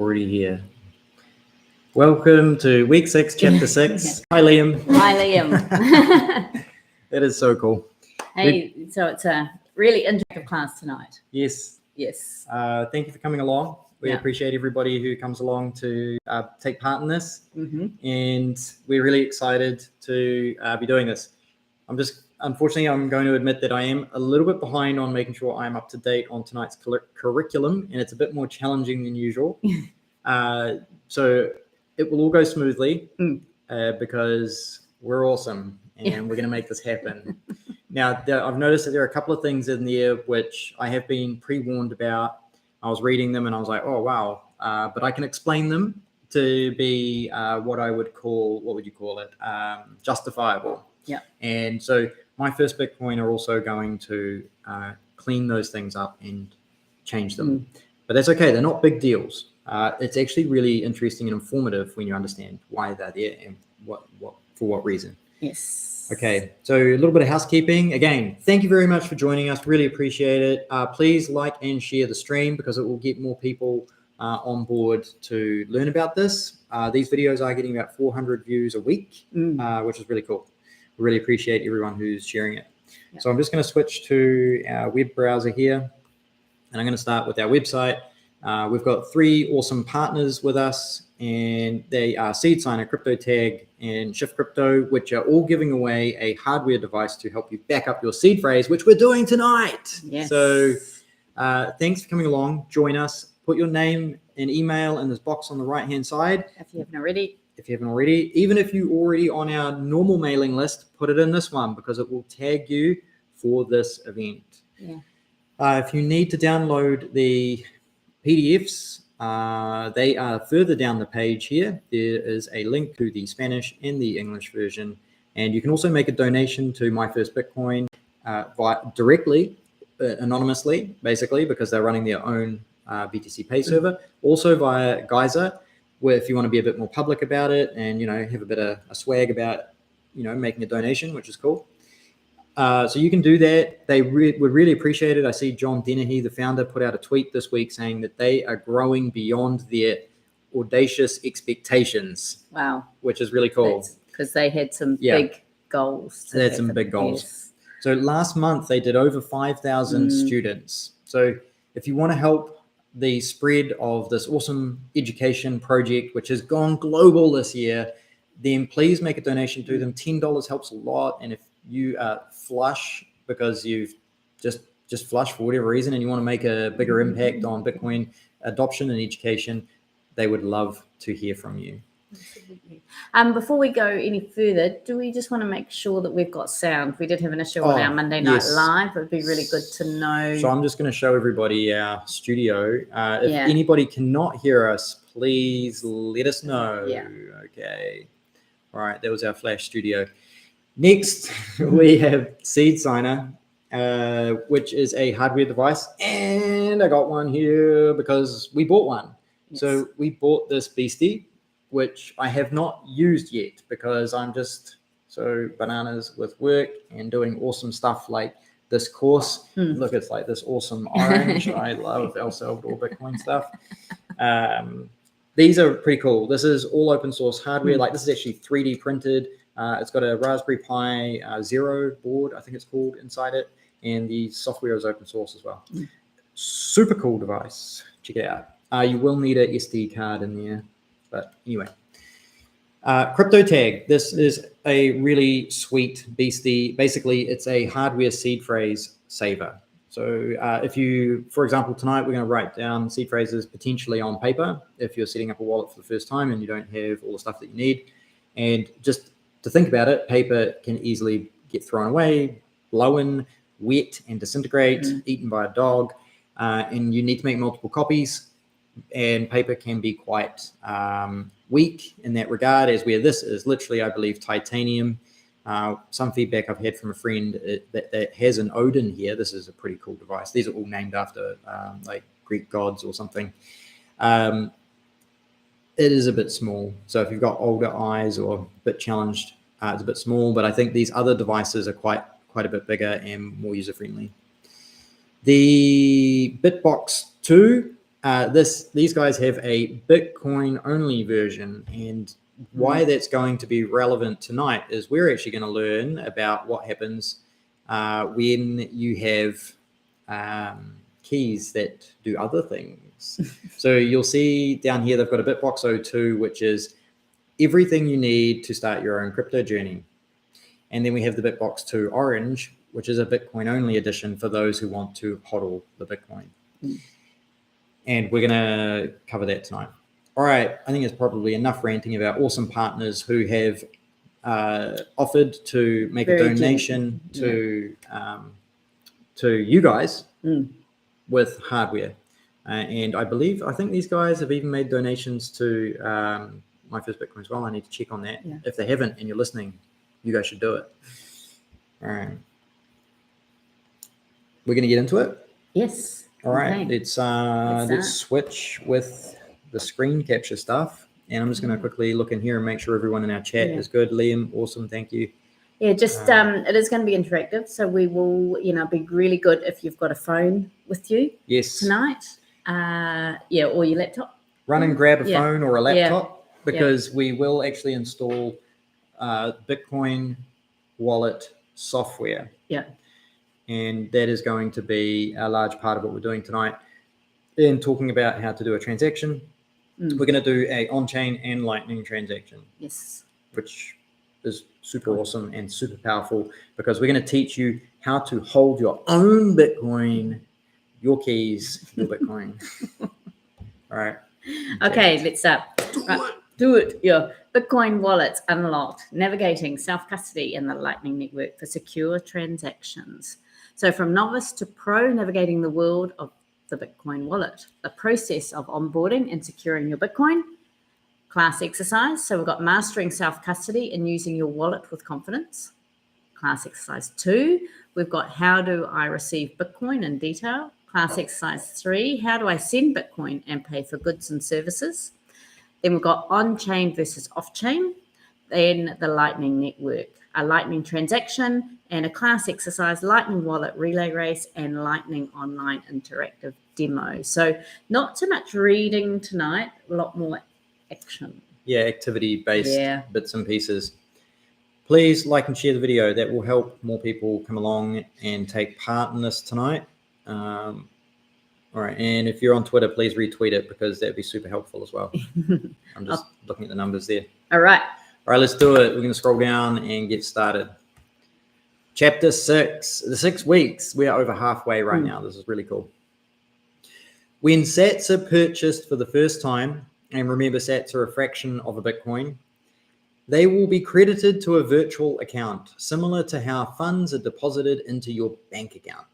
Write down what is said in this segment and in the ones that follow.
Already here. Welcome to week 6, chapter 6. Hi, Liam. Hi, Liam. That is so cool. Hey, so it's a really interactive class tonight. Yes. Yes. Thank you for coming along. We appreciate everybody who comes along to take part in this. And we're really excited to be doing this. Unfortunately, I'm going to admit that I am a little bit behind on making sure I'm up to date on tonight's curriculum, and it's a bit more challenging than usual. So it will all go smoothly because we're awesome and we're going to make this happen. Now, I've noticed that there are a couple of things in there which I have been pre-warned about. I was reading them and I was like, oh, wow. But I can explain them to be what would you call it? Justifiable. Yeah. And so my first Bitcoin are also going to clean those things up and change them. But that's okay. They're not big deals. It's actually really interesting and informative when you understand why they're there and for what reason. Yes. Okay, so a little bit of housekeeping. Again, thank you very much for joining us. Really appreciate it. Please like and share the stream because it will get more people on board to learn about this. These videos are getting about 400 views a week, which is really cool. We really appreciate everyone who's sharing it. Yep. So I'm just going to switch to our web browser here, and I'm going to start with our website. We've got 3 awesome partners with us, and they are SeedSigner, CryptoTag, and Shift Crypto, which are all giving away a hardware device to help you back up your seed phrase, which we're doing tonight. Yes. So thanks for coming along. Join us. Put your name and email in this box on the right-hand side. If you haven't already. Even if you're already on our normal mailing list, put it in this one because it will tag you for this event. Yeah. If you need to download the PDFs, they are further down the page here. There is a link to the Spanish and the English version. And you can also make a donation to My First Bitcoin directly, anonymously, basically, because they're running their own BTC Pay server. Also via Geyser, where if you want to be a bit more public about it and, have a bit of a swag about, making a donation, which is cool. So you can do that. They would really appreciate it. I see John Dennehy, the founder, put out a tweet this week saying that they are growing beyond their audacious expectations. Wow. Which is really cool. Because they had some big goals. They had some big goals. Yes. So last month, they did over 5,000 students. So if you want to help the spread of this awesome education project, which has gone global this year, then please make a donation to them. $10 helps a lot. And if you are flush because you've just flush for whatever reason and you want to make a bigger impact on Bitcoin adoption and education, they would love to hear from you. Absolutely. Before we go any further, do we just want to make sure that we've got sound? We did have an issue on our Monday Night Live. It would be really good to know. So I'm just going to show everybody our studio. If anybody cannot hear us, please let us know. Yeah. Okay. All right. That was our Flash studio. Next, we have SeedSigner, which is a hardware device. And I got one here because we bought one. Yes. So we bought this beastie, which I have not used yet because I'm just so bananas with work and doing awesome stuff like this course. Look, it's like this awesome orange. I love El Salvador Bitcoin stuff. These are pretty cool. This is all open source hardware. Like this is actually 3D printed. It's got a Raspberry Pi Zero board, I think it's called, inside it. And the software is open source as well. Super cool device. Check it out. You will need a SD card in there. But anyway, CryptoTag. This is a really sweet beastie. Basically, it's a hardware seed phrase saver. So if you, for example, tonight we're going to write down seed phrases potentially on paper if you're setting up a wallet for the first time and you don't have all the stuff that you need. And just to think about it, paper can easily get thrown away, blown, wet, and disintegrate, eaten by a dog. And you need to make multiple copies. And paper can be quite weak in that regard, as where this is literally, I believe, titanium. Some feedback I've had from a friend that has an Odin here. This is a pretty cool device. These are all named after like Greek gods or something. It is a bit small. So if you've got older eyes or a bit challenged, it's a bit small. But I think these other devices are quite a bit bigger and more user-friendly. The Bitbox 2 these guys have a Bitcoin only version, and why that's going to be relevant tonight is we're actually going to learn about what happens when you have keys that do other things. So you'll see down here they've got a Bitbox 02, which is everything you need to start your own crypto journey. And then we have the Bitbox 2 Orange, which is a Bitcoin only edition for those who want to hodl the Bitcoin. And we're going to cover that tonight. All right, I think it's probably enough ranting about awesome partners who have offered to make a donation to you guys with hardware. And I think these guys have even made donations to My First Bitcoin as well. I need to check on that. Yeah. If they haven't and you're listening, you guys should do it. All right. We're going to get into it? Yes. All right. Okay. Let's switch with the screen capture stuff. And I'm just going to quickly look in here and make sure everyone in our chat is good. Liam, awesome. Thank you. Yeah, just it is going to be interactive. So we will, be really good if you've got a phone with you tonight. Or your laptop. Run and grab a phone or a laptop because we will actually install Bitcoin wallet software. Yeah. And that is going to be a large part of what we're doing tonight in talking about how to do a transaction. We're going to do a on-chain and Lightning transaction. Yes. Which is super awesome and super powerful because we're going to teach you how to hold your own Bitcoin, your keys, your Bitcoin. All right. Okay, let's do it. Yeah. Bitcoin wallets unlocked, navigating self-custody in the Lightning Network for secure transactions. So from novice to pro, navigating the world of the Bitcoin wallet, the process of onboarding and securing your Bitcoin. Class exercise. So we've got mastering self-custody and using your wallet with confidence. Class exercise 2, we've got how do I receive Bitcoin in detail. Class exercise 3, how do I send Bitcoin and pay for goods and services. Then we've got on-chain versus off-chain. Then the Lightning Network, a Lightning transaction, and a class exercise, Lightning Wallet Relay Race, and Lightning Online Interactive Demo. So not too much reading tonight, a lot more action. Yeah, activity-based bits and pieces. Please like and share the video. That will help more people come along and take part in this tonight. All right, and if you're on Twitter, please retweet it because that'd be super helpful as well. I'm just looking at the numbers there. All right, let's do it. We're going to scroll down and get started. Chapter 6, the 6 weeks. We are over halfway right now. This is really cool. When sats are purchased for the first time, and remember sats are a fraction of a Bitcoin, they will be credited to a virtual account, similar to how funds are deposited into your bank account.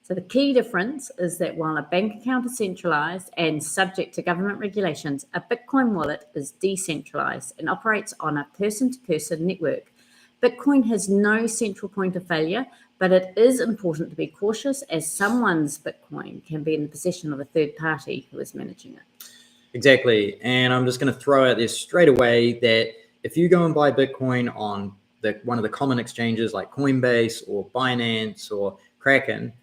So the key difference is that while a bank account is centralized and subject to government regulations, a Bitcoin wallet is decentralized and operates on a person-to-person network. Bitcoin has no central point of failure, but it is important to be cautious as someone's Bitcoin can be in the possession of a third party who is managing it. Exactly. And I'm just going to throw out there straight away that if you go and buy Bitcoin on one of the common exchanges like Coinbase or Binance or Kraken,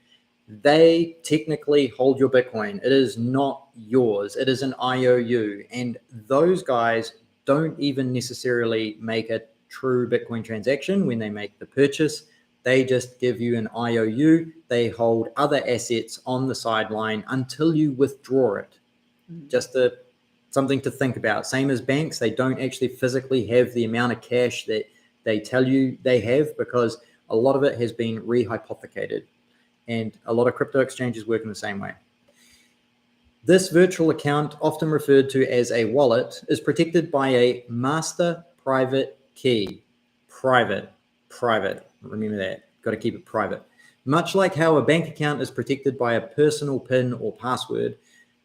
they technically hold your Bitcoin. It is not yours. It is an IOU. And those guys don't even necessarily make a true Bitcoin transaction when they make the purchase. They just give you an IOU. They hold other assets on the sideline until you withdraw it. Just something to think about. Same as banks, they don't actually physically have the amount of cash that they tell you they have because a lot of it has been rehypothecated. And a lot of crypto exchanges work in the same way. This virtual account, often referred to as a wallet, is protected by a master private key. Private. Remember that. Got to keep it private. Much like how a bank account is protected by a personal PIN or password,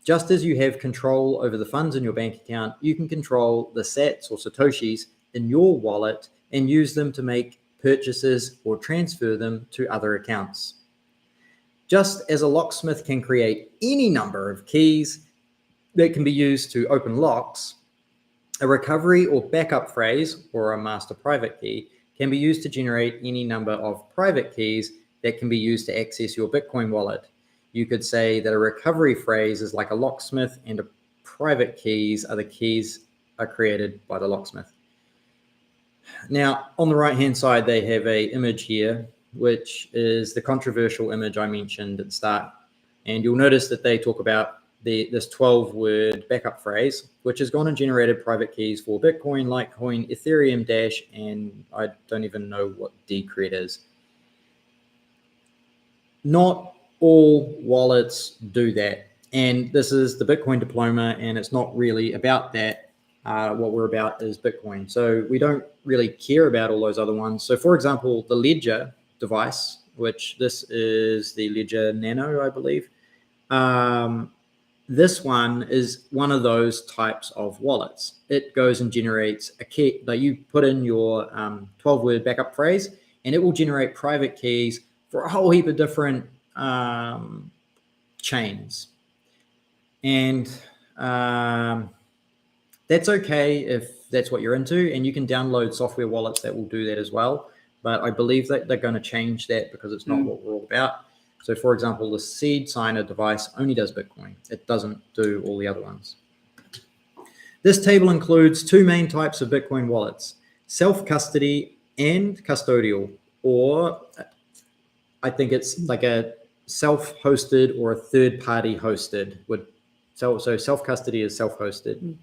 just as you have control over the funds in your bank account, you can control the sats or satoshis in your wallet and use them to make purchases or transfer them to other accounts. Just as a locksmith can create any number of keys that can be used to open locks, a recovery or backup phrase, or a master private key, can be used to generate any number of private keys that can be used to access your Bitcoin wallet. you could say that a recovery phrase is like a locksmith, and a private keys are the keys are created by the locksmith. Now, on the right-hand side, they have a image here, which is the controversial image I mentioned at the start. And you'll notice that they talk about this 12-word backup phrase, which has gone and generated private keys for Bitcoin, Litecoin, Ethereum, Dash, and I don't even know what Decred is. Not all wallets do that. And this is the Bitcoin Diploma, and it's not really about that. What we're about is Bitcoin. So we don't really care about all those other ones. So for example, the Ledger device, which this is the Ledger Nano, I believe. This one is one of those types of wallets. It goes and generates a key. Like you put in your 12-word backup phrase, and it will generate private keys for a whole heap of different chains. And that's okay if that's what you're into, and you can download software wallets that will do that as well. But I believe that they're going to change that because it's not what we're all about. So for example, the Seed Signer device only does Bitcoin. It doesn't do all the other ones. This table includes two main types of Bitcoin wallets: self-custody and custodial, or I think it's like a self-hosted or a third-party hosted. So self-custody is self-hosted.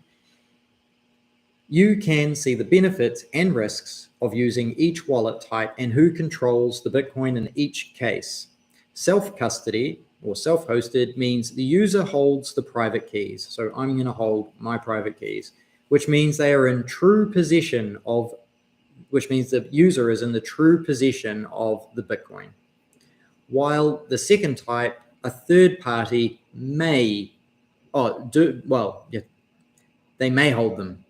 You can see the benefits and risks of using each wallet type and who controls the Bitcoin in each case. Self-custody or self-hosted means the user holds the private keys. So I'm going to hold my private keys, which means they are in true possession of, which means the user is in the true possession of the Bitcoin. While the second type, a third party may, they may hold them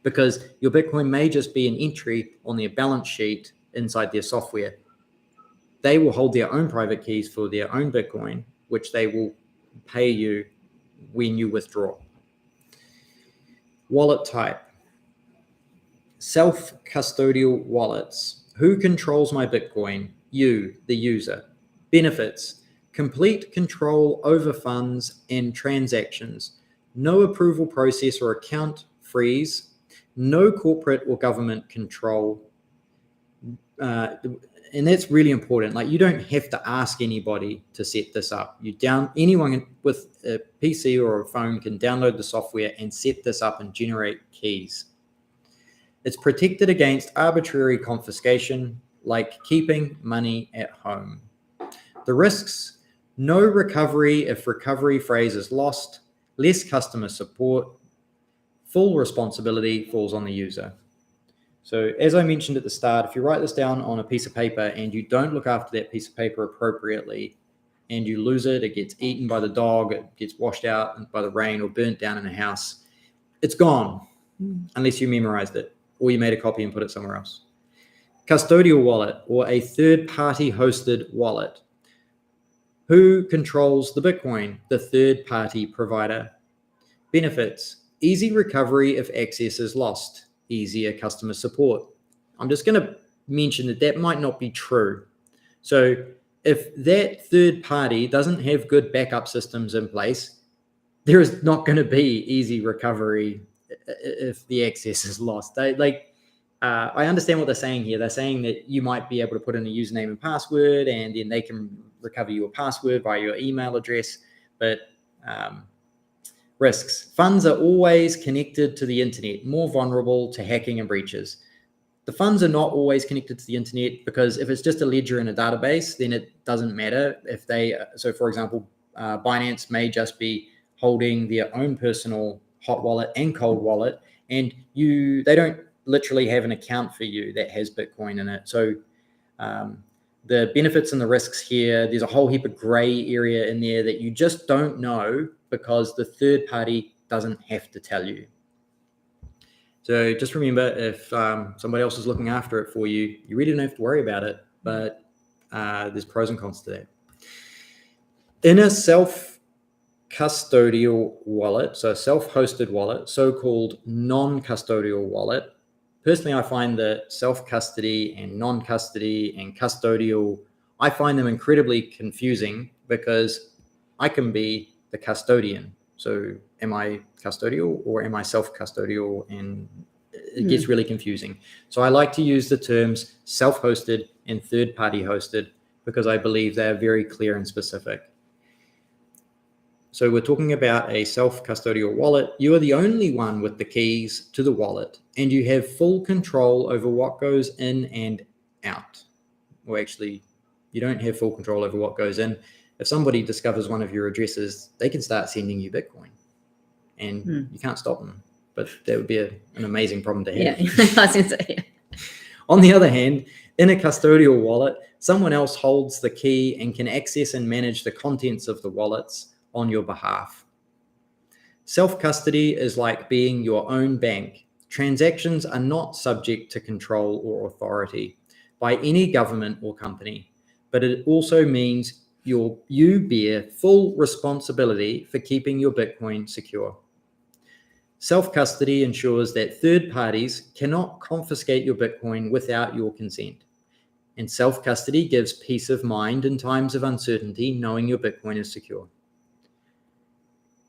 because your Bitcoin may just be an entry on their balance sheet inside their software. They will hold their own private keys for their own Bitcoin, which they will pay you when you withdraw. Wallet type. Self-custodial wallets. Who controls my Bitcoin? You, the user. Benefits. Complete control over funds and transactions. No approval process or account freeze. No corporate or government control. And that's really important. Like, you don't have to ask anybody to set this up. Anyone with a PC or a phone can download the software and set this up and generate keys. It's protected against arbitrary confiscation, like keeping money at home. The risks: no recovery if recovery phrase is lost, less customer support, full responsibility falls on the user. So as I mentioned at the start, if you write this down on a piece of paper and you don't look after that piece of paper appropriately and you lose it, it gets eaten by the dog, it gets washed out by the rain or burnt down in a house, it's gone unless you memorized it or you made a copy and put it somewhere else. Custodial wallet, or a third-party hosted wallet. Who controls the Bitcoin? The third-party provider. Benefits: easy recovery if access is lost. Easier customer support. I'm just going to mention that might not be true. So if that third party doesn't have good backup systems in place, there is not going to be easy recovery if the access is lost. I understand what they're saying here. They're saying that you might be able to put in a username and password, and then they can recover your password via your email address. But risks: funds are always connected to the internet, more vulnerable to hacking and breaches. The funds are not always connected to the internet because if it's just a ledger in a database, then it doesn't matter. So for example, Binance may just be holding their own personal hot wallet and cold wallet, and they don't literally have an account for you that has Bitcoin in it. So the benefits and the risks here, there's a whole heap of gray area in there that you just don't know because the third party doesn't have to tell you. So just remember, if somebody else is looking after it for you, you really don't have to worry about it, but there's pros and cons to that. In a self-custodial wallet, so a self-hosted wallet, so-called non-custodial wallet, personally, I find that self-custody and non-custody and custodial, I find them incredibly confusing because I can be the custodian. So am I custodial or am I self-custodial? And it gets really confusing. So I like to use the terms self-hosted and third-party hosted because I believe they're very clear and specific. So we're talking about a self-custodial wallet. You are the only one with the keys to the wallet, and you have full control over what goes in and out. Or actually, you don't have full control over what goes in. If somebody discovers one of your addresses, they can start sending you Bitcoin, and you can't stop them. But that would be an amazing problem to have. Yeah, I was gonna say, yeah. On the other hand, in a custodial wallet, someone else holds the key and can access and manage the contents of the wallets on your behalf. Self-custody is like being your own bank. Transactions are not subject to control or authority by any government or company, but it also means you bear full responsibility for keeping your Bitcoin secure. Self-custody ensures that third parties cannot confiscate your Bitcoin without your consent. And self-custody gives peace of mind in times of uncertainty, knowing your Bitcoin is secure.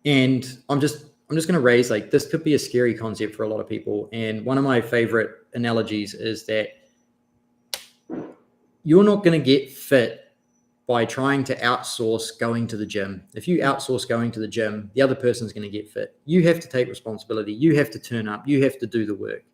And I'm just going to raise, like, this could be a scary concept for a lot of people. And one of my favorite analogies is that you're not going to get fit by trying to outsource going to the gym. If you outsource going to the gym, the other person's going to get fit. You have to take responsibility. You have to turn up. You have to do the work.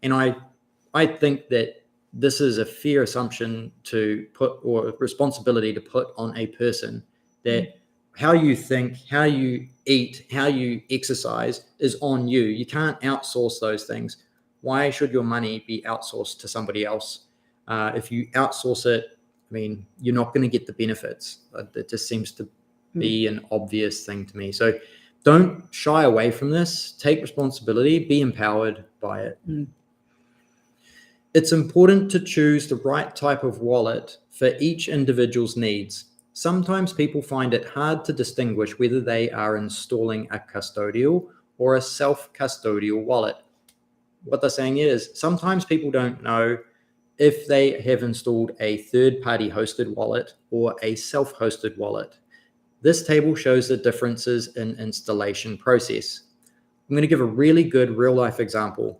And I think that this is a fair assumption to put, or responsibility to put on a person, that how you think, how you eat, how you exercise is on you. You can't outsource those things. Why should your money be outsourced to somebody else? If you outsource it, I mean, you're not going to get the benefits. It just seems to be an obvious thing to me. So don't shy away from this. Take responsibility. Be empowered by it. It's important to choose the right type of wallet for each individual's needs. Sometimes people find it hard to distinguish whether they are installing a custodial or a self-custodial wallet. What they're saying is sometimes people don't know if they have installed a third-party hosted wallet or a self-hosted wallet. This table shows the differences in installation process. I'm going to give a really good real-life example.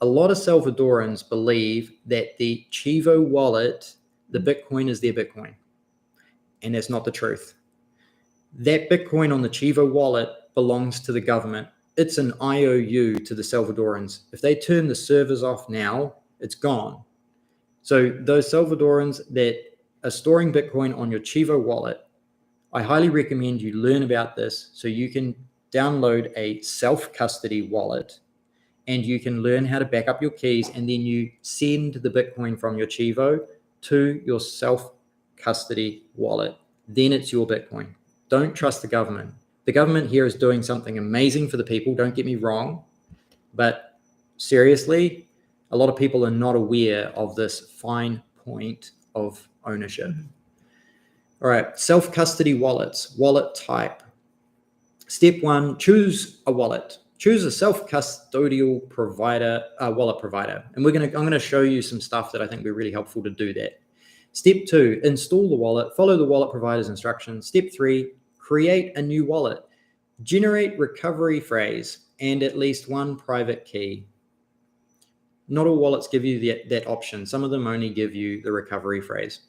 A lot of Salvadorans believe that the Chivo wallet, the Bitcoin, is their Bitcoin. And that's not the truth. That Bitcoin on the Chivo wallet belongs to the government. It's an IOU to the Salvadorans. If they turn the servers off now, it's gone. So those Salvadorans that are storing Bitcoin on your Chivo wallet, I highly recommend you learn about this so you can download a self-custody wallet and you can learn how to back up your keys, and then you send the Bitcoin from your Chivo to your self-custody wallet. Then it's your Bitcoin. Don't trust the government. The government here is doing something amazing for the people, don't get me wrong, but seriously, a lot of people are not aware of this fine point of ownership. All right, self-custody wallets, wallet type. Step 1, choose a wallet. Choose a self-custodial provider, wallet provider. And I'm going to show you some stuff that I think will be really helpful to do that. Step 2, install the wallet, follow the wallet provider's instructions. Step 3, create a new wallet. Generate recovery phrase and at least one private key. Not all wallets give you that option. Some of them only give you the recovery phrase.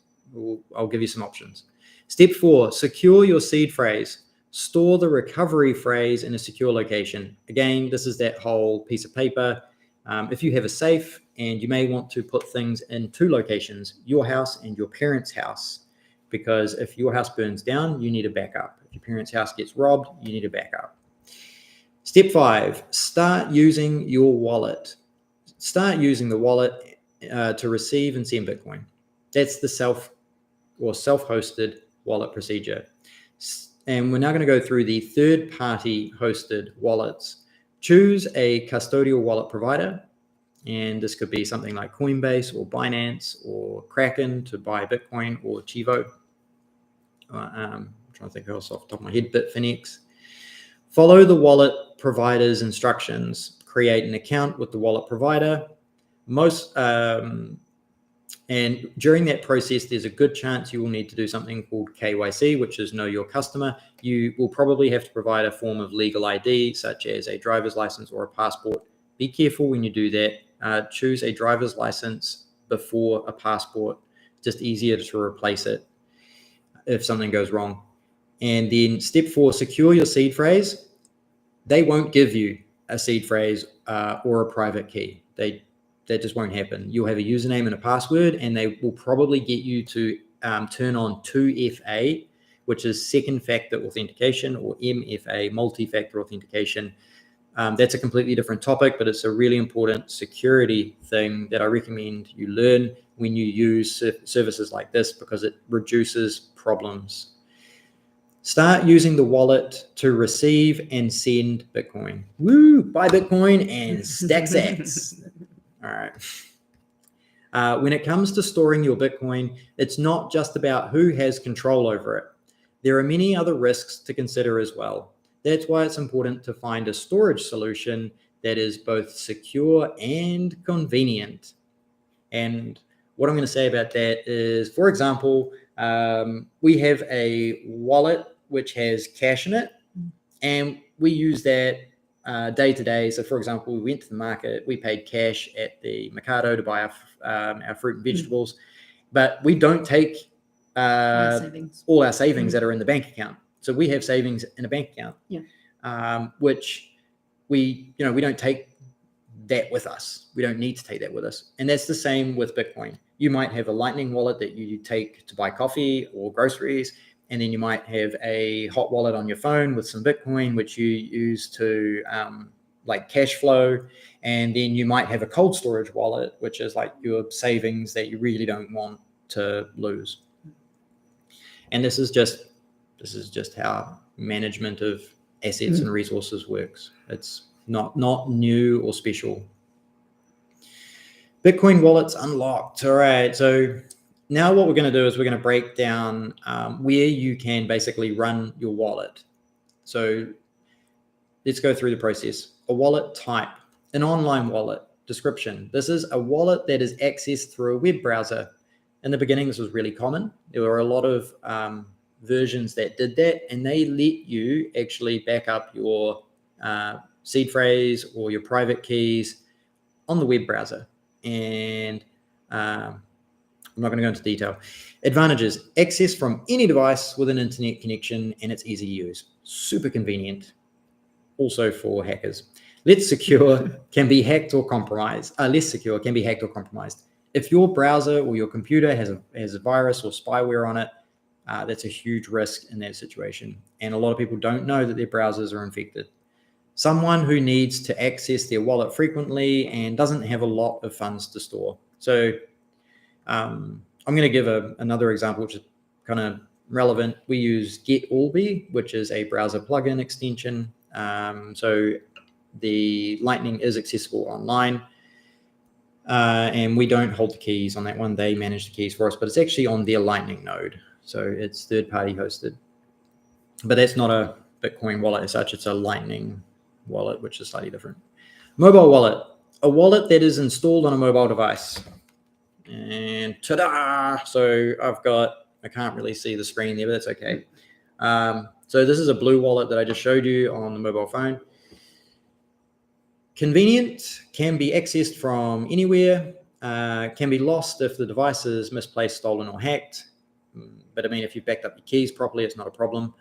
I'll give you some options. Step 4, secure your seed phrase. Store the recovery phrase in a secure location. Again, this is that whole piece of paper. If you have a safe, and you may want to put things in 2 locations, your house and your parents' house, because if your house burns down, you need a backup. If your parents' house gets robbed, you need a backup. Step 5, start using your wallet. Start using the wallet to receive and send Bitcoin. That's the self-hosted wallet procedure. And we're now going to go through the third-party hosted wallets. Choose a custodial wallet provider. And this could be something like Coinbase or Binance or Kraken to buy Bitcoin, or Chivo. I'm trying to think else off the top of my head, Bitfinex. Follow the wallet provider's instructions. Create an account with the wallet provider. And And during that process, there's a good chance you will need to do something called KYC, which is know your customer. You will probably have to provide a form of legal ID, such as a driver's license or a passport. Be careful when you do that. Choose a driver's license before a passport, just easier to replace it if something goes wrong. And then step 4, secure your seed phrase. They won't give you a seed phrase or a private key. That just won't happen. You'll have a username and a password, and they will probably get you to turn on 2FA, which is second factor authentication, or MFA, multi-factor authentication. That's a completely different topic, but it's a really important security thing that I recommend you learn when you use services like this, because it reduces problems. Start using the wallet to receive and send Bitcoin. Woo! Buy Bitcoin and stack sats. All right. When it comes to storing your Bitcoin, it's not just about who has control over it. There are many other risks to consider as well. That's why it's important to find a storage solution that is both secure and convenient. And what I'm going to say about that is, for example, we have a wallet which has cash in it, and we use that day to day. So, for example, we went to the market, we paid cash at the Mercado to buy our fruit and vegetables, but we don't take all our savings that are in the bank account. So we have savings in a bank account, which we don't take that with us. We don't need to take that with us. And that's the same with Bitcoin. You might have a Lightning wallet that you take to buy coffee or groceries, and then you might have a hot wallet on your phone with some Bitcoin, which you use to like cash flow. And then you might have a cold storage wallet, which is like your savings that you really don't want to lose. And this is just how management of assets and resources works. It's not new or special. Bitcoin wallets unlocked. All right. So now what we're going to do is we're going to break down where you can basically run your wallet. So let's go through the process. A wallet type, an online wallet. Description. This is a wallet that is accessed through a web browser. In the beginning, this was really common. There were a lot of versions that did that, and they let you actually back up your seed phrase or your private keys on the web browser. And I'm not going to go into detail. Advantages: access from any device with an internet connection, and it's easy to use. Super convenient. Also for hackers. Less secure can be hacked or compromised. If your browser or your computer has a virus or spyware on it, that's a huge risk in that situation. And a lot of people don't know that their browsers are infected. Someone who needs to access their wallet frequently and doesn't have a lot of funds to store. So I'm going to give another example, which is kind of relevant. We use GetAllBe, which is a browser plugin extension. So the Lightning is accessible online. And we don't hold the keys on that one. They manage the keys for us, but it's actually on their Lightning node. So it's third-party hosted. But that's not a Bitcoin wallet as such. It's a Lightning wallet, which is slightly different. Mobile wallet, a wallet that is installed on a mobile device. And ta-da! So I can't really see the screen there, but that's okay. So this is a blue wallet that I just showed you on the mobile phone. Convenient, can be accessed from anywhere, can be lost if the device is misplaced, stolen, or hacked. But I mean, if you've backed up your keys properly, it's not a problem.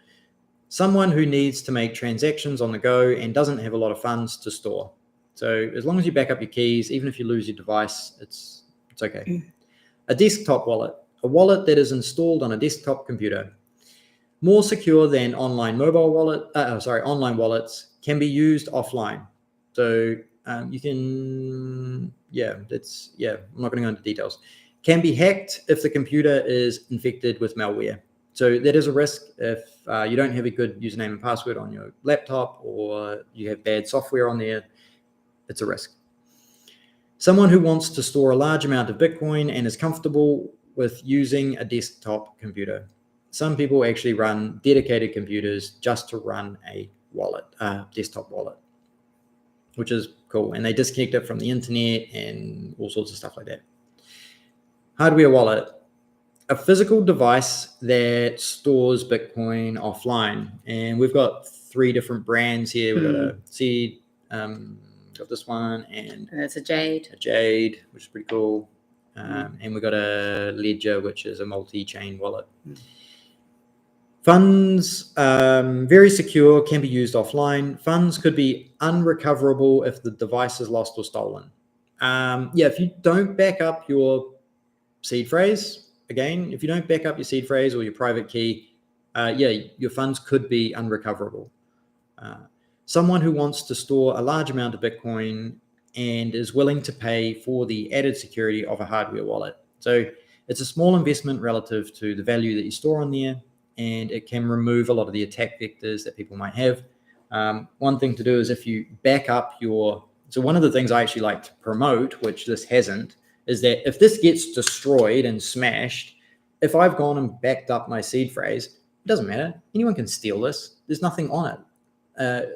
Someone who needs to make transactions on the go and doesn't have a lot of funds to store. So as long as you back up your keys, even if you lose your device, it's okay. A desktop wallet, a wallet that is installed on a desktop computer. More secure than online wallets, can be used offline. So you can, I'm not going to go into details. Can be hacked if the computer is infected with malware. So that is a risk if you don't have a good username and password on your laptop, or you have bad software on there. It's a risk. Someone who wants to store a large amount of Bitcoin and is comfortable with using a desktop computer. Some people actually run dedicated computers just to run a wallet, desktop wallet, which is cool. And they disconnect it from the internet and all sorts of stuff like that. Hardware wallet, a physical device that stores Bitcoin offline. And we've got 3 different brands here. We've got a Seed, got this one, and it's a Jade. Which is pretty cool. And we've got a Ledger, which is a multi-chain wallet. Funds, very secure, can be used offline. Funds could be unrecoverable if the device is lost or stolen. If you don't back up your seed phrase, again, if you don't back up your seed phrase or your private key, your funds could be unrecoverable. Someone who wants to store a large amount of Bitcoin and is willing to pay for the added security of a hardware wallet. So it's a small investment relative to the value that you store on there, and it can remove a lot of the attack vectors that people might have. One thing to do is if you back up so one of the things I actually like to promote, which this hasn't, is that if this gets destroyed and smashed, if I've gone and backed up my seed phrase, it doesn't matter. Anyone can steal this. There's nothing on it.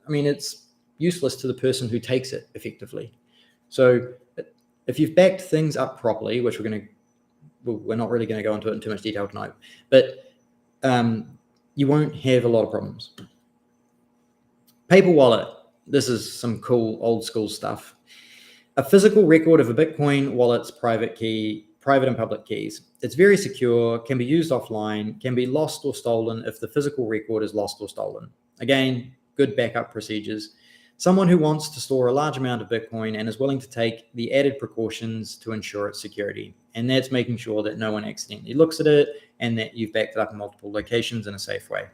It's useless to the person who takes it effectively. So if you've backed things up properly, which we're not really going to go into it in too much detail tonight, but you won't have a lot of problems. Paper wallet. This is some cool old school stuff. A physical record of a Bitcoin wallet's private and public keys. It's very secure, can be used offline, can be lost or stolen if the physical record is lost or stolen. Again, good backup procedures. Someone who wants to store a large amount of Bitcoin and is willing to take the added precautions to ensure its security. And that's making sure that no one accidentally looks at it and that you've backed it up in multiple locations in a safe way.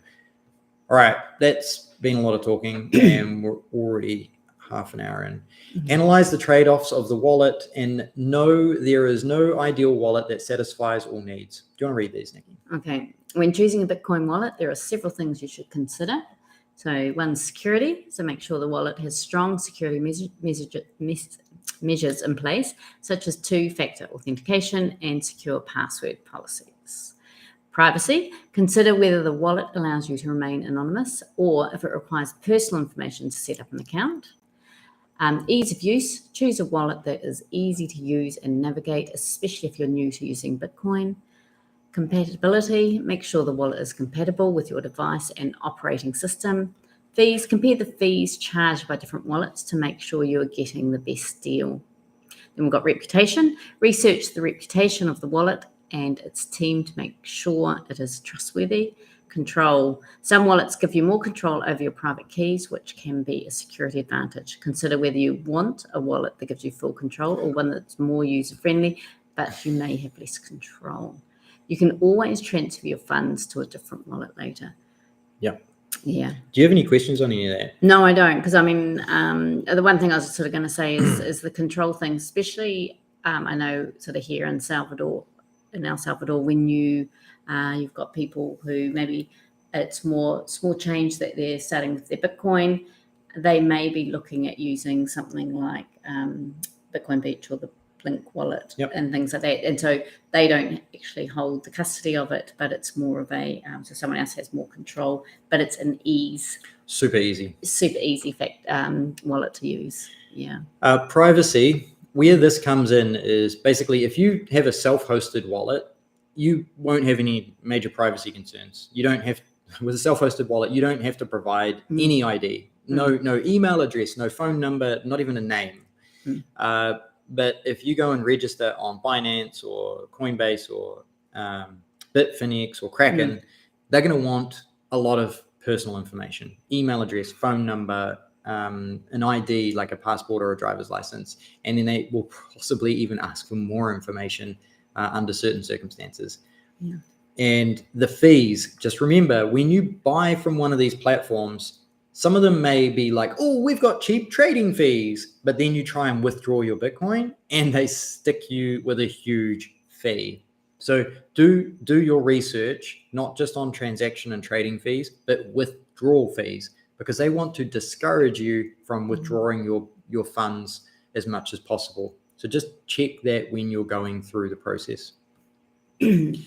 All right, that's been a lot of talking and we're already half an hour in. Analyze the trade-offs of the wallet and know there is no ideal wallet that satisfies all needs. Do you want to read these, Nicki? Okay. When choosing a Bitcoin wallet, there are several things you should consider. So one, security. So make sure the wallet has strong security measures in place, such as 2-factor authentication and secure password policies. Privacy. Consider whether the wallet allows you to remain anonymous or if it requires personal information to set up an account. Ease of use. Choose a wallet that is easy to use and navigate, especially if you're new to using Bitcoin. Compatibility. Make sure the wallet is compatible with your device and operating system. Fees. Compare the fees charged by different wallets to make sure you're getting the best deal. Then we've got reputation. Research the reputation of the wallet and its team to make sure it is trustworthy. Control. Some wallets give you more control over your private keys, which can be a security advantage. Consider whether you want a wallet that gives you full control or one that's more user-friendly, but you may have less control. You can always transfer your funds to a different wallet later. Yep. Yeah. Do you have any questions on any of that? No, I don't, because the one thing I was sort of going to say is the control thing, especially I know sort of here in El Salvador, when you've got people who maybe it's more small change that they're starting with their Bitcoin, they may be looking at using something like Bitcoin Beach or the Blink wallet and things like that. And so they don't actually hold the custody of it, but it's more of a, so someone else has more control, but it's an super easy wallet to use. Yeah. Privacy, where this comes in is basically if you have a self-hosted wallet, you won't have any major privacy concerns. You don't have, with a self-hosted wallet, you don't have to provide any ID, no email address, no phone number, not even a name. But if you go and register on Binance or Coinbase or Bitfinex or Kraken, they're going to want a lot of personal information, email address, phone number, an ID like a passport or a driver's license. And then they will possibly even ask for more information under certain circumstances. Yeah. And the fees, just remember, when you buy from one of these platforms, some of them may be like, oh, we've got cheap trading fees, but then you try and withdraw your Bitcoin and they stick you with a huge fee. So do your research, not just on transaction and trading fees, but withdrawal fees, because they want to discourage you from withdrawing your funds as much as possible. So just check that when you're going through the process. You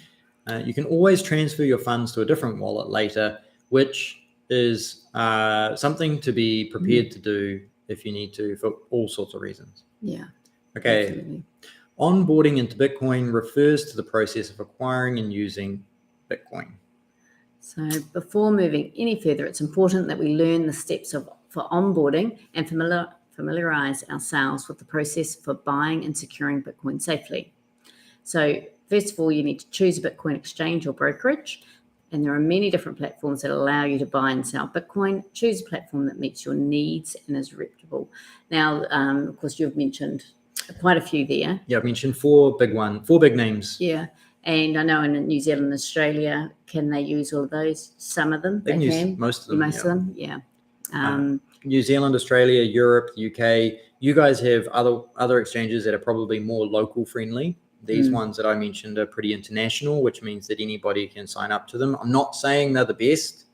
can always transfer your funds to a different wallet later, which is something to be prepared to do if you need to for all sorts of reasons. Yeah. Okay. Absolutely. Onboarding into Bitcoin refers to the process of acquiring and using Bitcoin. So before moving any further, it's important that we learn the steps for onboarding and familiarize ourselves with the process for buying and securing Bitcoin safely. So first of all, you need to choose a Bitcoin exchange or brokerage. And there are many different platforms that allow you to buy and sell Bitcoin. Choose a platform that meets your needs and is reputable. Now, of course, you've mentioned quite a few there. Yeah, I've mentioned four big names. Yeah. And I know in New Zealand and Australia, can they use all of those? Some of them, They can use most of them. Most of them, yeah. New Zealand, Australia, Europe, UK. You guys have other exchanges that are probably more local friendly. These ones that I mentioned are pretty international, which means that anybody can sign up to them. I'm not saying they're the best.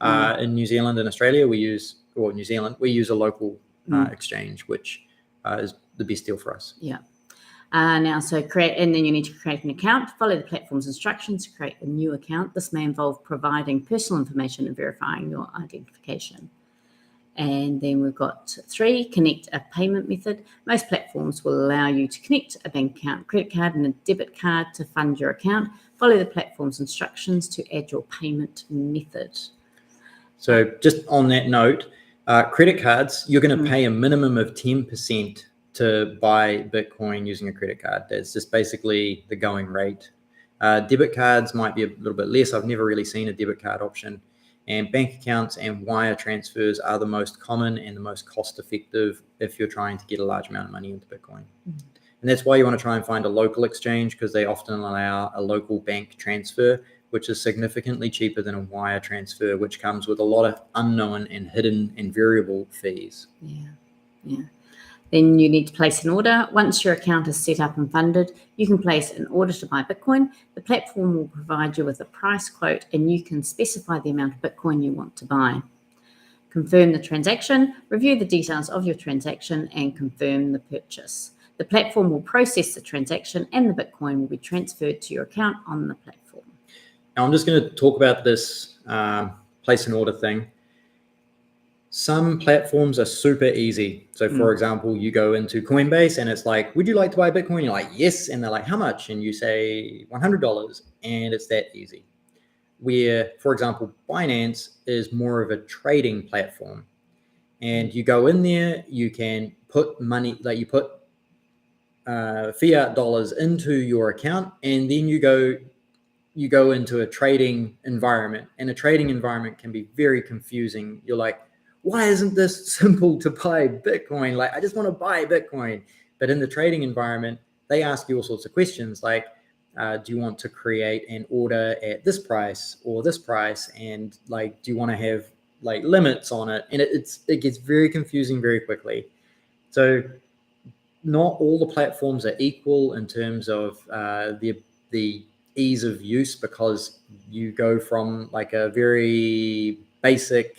In New Zealand and Australia, we use a local exchange, which is the best deal for us. Yeah. Now, and then you need to create an account, follow the platform's instructions to create a new account. This may involve providing personal information and verifying your identification. And then we've got 3, connect a payment method. Most platforms will allow you to connect a bank account, credit card, and a debit card to fund your account. Follow the platform's instructions to add your payment method. So just on that note, credit cards, you're going to pay a minimum of 10% to buy Bitcoin using a credit card. That's just basically the going rate. Debit cards might be a little bit less. I've never really seen a debit card option. And bank accounts and wire transfers are the most common and the most cost effective if you're trying to get a large amount of money into Bitcoin. And that's why you want to try and find a local exchange, because they often allow a local bank transfer, which is significantly cheaper than a wire transfer, which comes with a lot of unknown and hidden and variable fees. Yeah. Then you need to place an order. Once your account is set up and funded, you can place an order to buy Bitcoin. The platform will provide you with a price quote, and you can specify the amount of Bitcoin you want to buy. Confirm the transaction, review the details of your transaction, and confirm the purchase. The platform will process the transaction, and the Bitcoin will be transferred to your account on the platform. Now, I'm just going to talk about this place an order thing. Some platforms are super easy. So for example, you go into Coinbase and it's like, would you like to buy Bitcoin? You're like, yes. And they're like, how much? And you say $100, and it's that easy. Where, for example, Binance is more of a trading platform, and you go in there, you can put money, like you put fiat dollars into your account, and then you go into a trading environment, and a trading environment can be very confusing. You're like, why isn't this simple to buy Bitcoin? Like, I just want to buy Bitcoin. But in the trading environment, they ask you all sorts of questions like, do you want to create an order at this price or this price? And like, do you want to have like limits on it? And it gets very confusing very quickly. So not all the platforms are equal in terms of the ease of use, because you go from like a very basic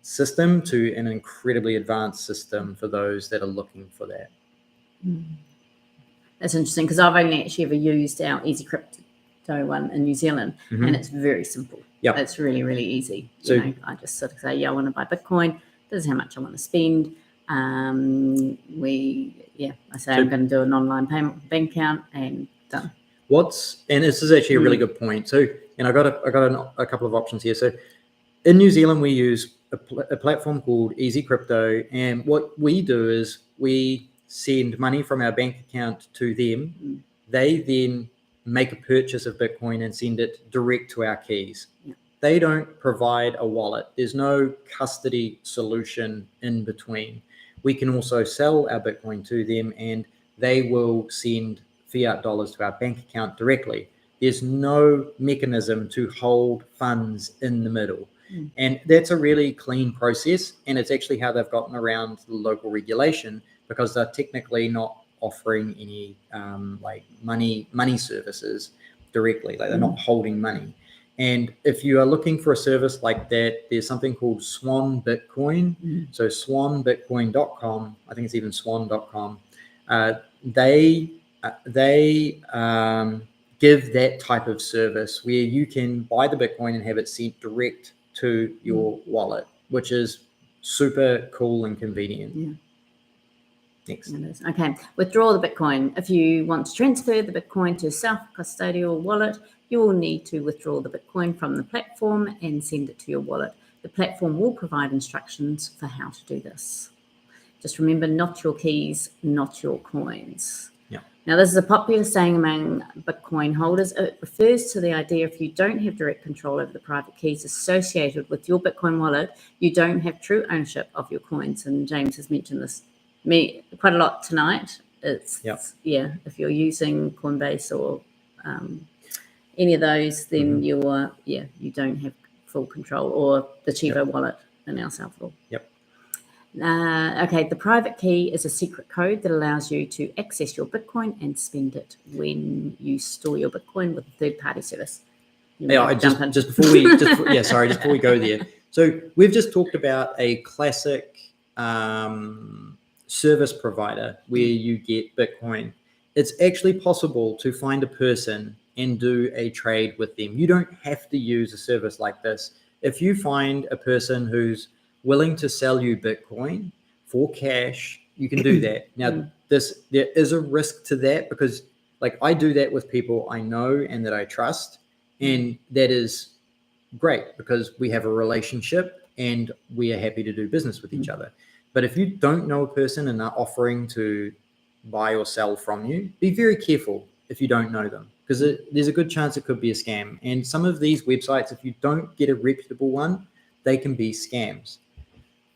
system to an incredibly advanced system for those that are looking for that. That's interesting, because I've only actually ever used our Easy Crypto one in New Zealand, and it's very simple. Yeah, it's really, really easy. So I just sort of say, I want to buy Bitcoin. This is how much I want to spend. I say I'm going to do an online payment with a bank account, and done. And this is actually a really good point. So, and I got a couple of options here. So in New Zealand, we use a platform called Easy Crypto, and what we do is we send money from our bank account to them. They then make a purchase of Bitcoin and send it direct to our keys. They don't provide a wallet. There's no custody solution in between. We can also sell our Bitcoin to them, and they will send fiat dollars to our bank account directly. There's no mechanism to hold funds in the middle. And that's a really clean process. And it's actually how they've gotten around the local regulation, because they're technically not offering any like money services directly. Like they're not holding money. And if you are looking for a service like that, there's something called Swan Bitcoin. So swanbitcoin.com, I think it's even swan.com. They give that type of service where you can buy the Bitcoin and have it sent direct to your wallet, which is super cool and convenient. Next. Okay, withdraw the Bitcoin. If you want to transfer the Bitcoin to a self-custodial wallet, you will need to withdraw the Bitcoin from the platform and send it to your wallet. The platform will provide instructions for how to do this. Just remember, not your keys, not your coins. Yeah. Now, this is a popular saying among Bitcoin holders. It refers to the idea if you don't have direct control over the private keys associated with your Bitcoin wallet, you don't have true ownership of your coins. And James has mentioned this quite a lot tonight. It's if you're using Coinbase or any of those, then you don't have full control, or the Chivo wallet in El Salvador. Yep. Okay, the private key is a secret code that allows you to access your Bitcoin and spend it when you store your Bitcoin with a third-party service. Just before we go there. So we've just talked about a classic service provider where you get Bitcoin. It's actually possible to find a person and do a trade with them. You don't have to use a service like this. If you find a person who's willing to sell you Bitcoin for cash, you can do that. Now, there is a risk to that, because like I do that with people I know and that I trust, and that is great because we have a relationship and we are happy to do business with each other. But if you don't know a person and are offering to buy or sell from you, be very careful if you don't know them, because there's a good chance it could be a scam. And some of these websites, if you don't get a reputable one, they can be scams.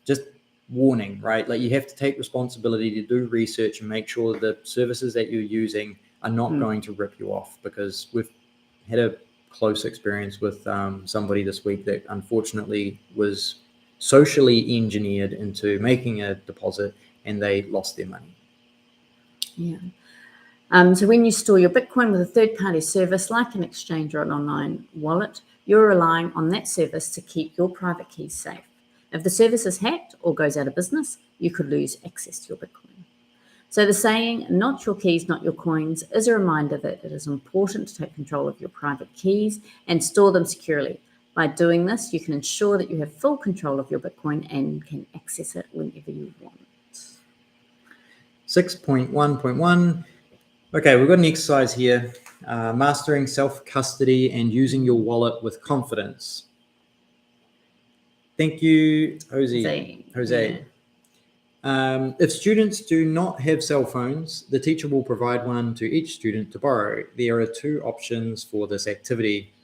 Just warning, right? Like, you have to take responsibility to do research and make sure the services that you're using are not going to rip you off, because we've had a close experience with somebody this week that unfortunately was socially engineered into making a deposit and they lost their money. Yeah. So when you store your Bitcoin with a third-party service like an exchange or an online wallet, you're relying on that service to keep your private keys safe. If the service is hacked or goes out of business, you could lose access to your Bitcoin. So the saying, not your keys, not your coins, is a reminder that it is important to take control of your private keys and store them securely. By doing this, you can ensure that you have full control of your Bitcoin and can access it whenever you want. 6.1.1. Okay, we've got an exercise here. Mastering self-custody and using your wallet with confidence. Thank you, Jose. Yeah. If students do not have cell phones, the teacher will provide one to each student to borrow. There are 2 options for this activity.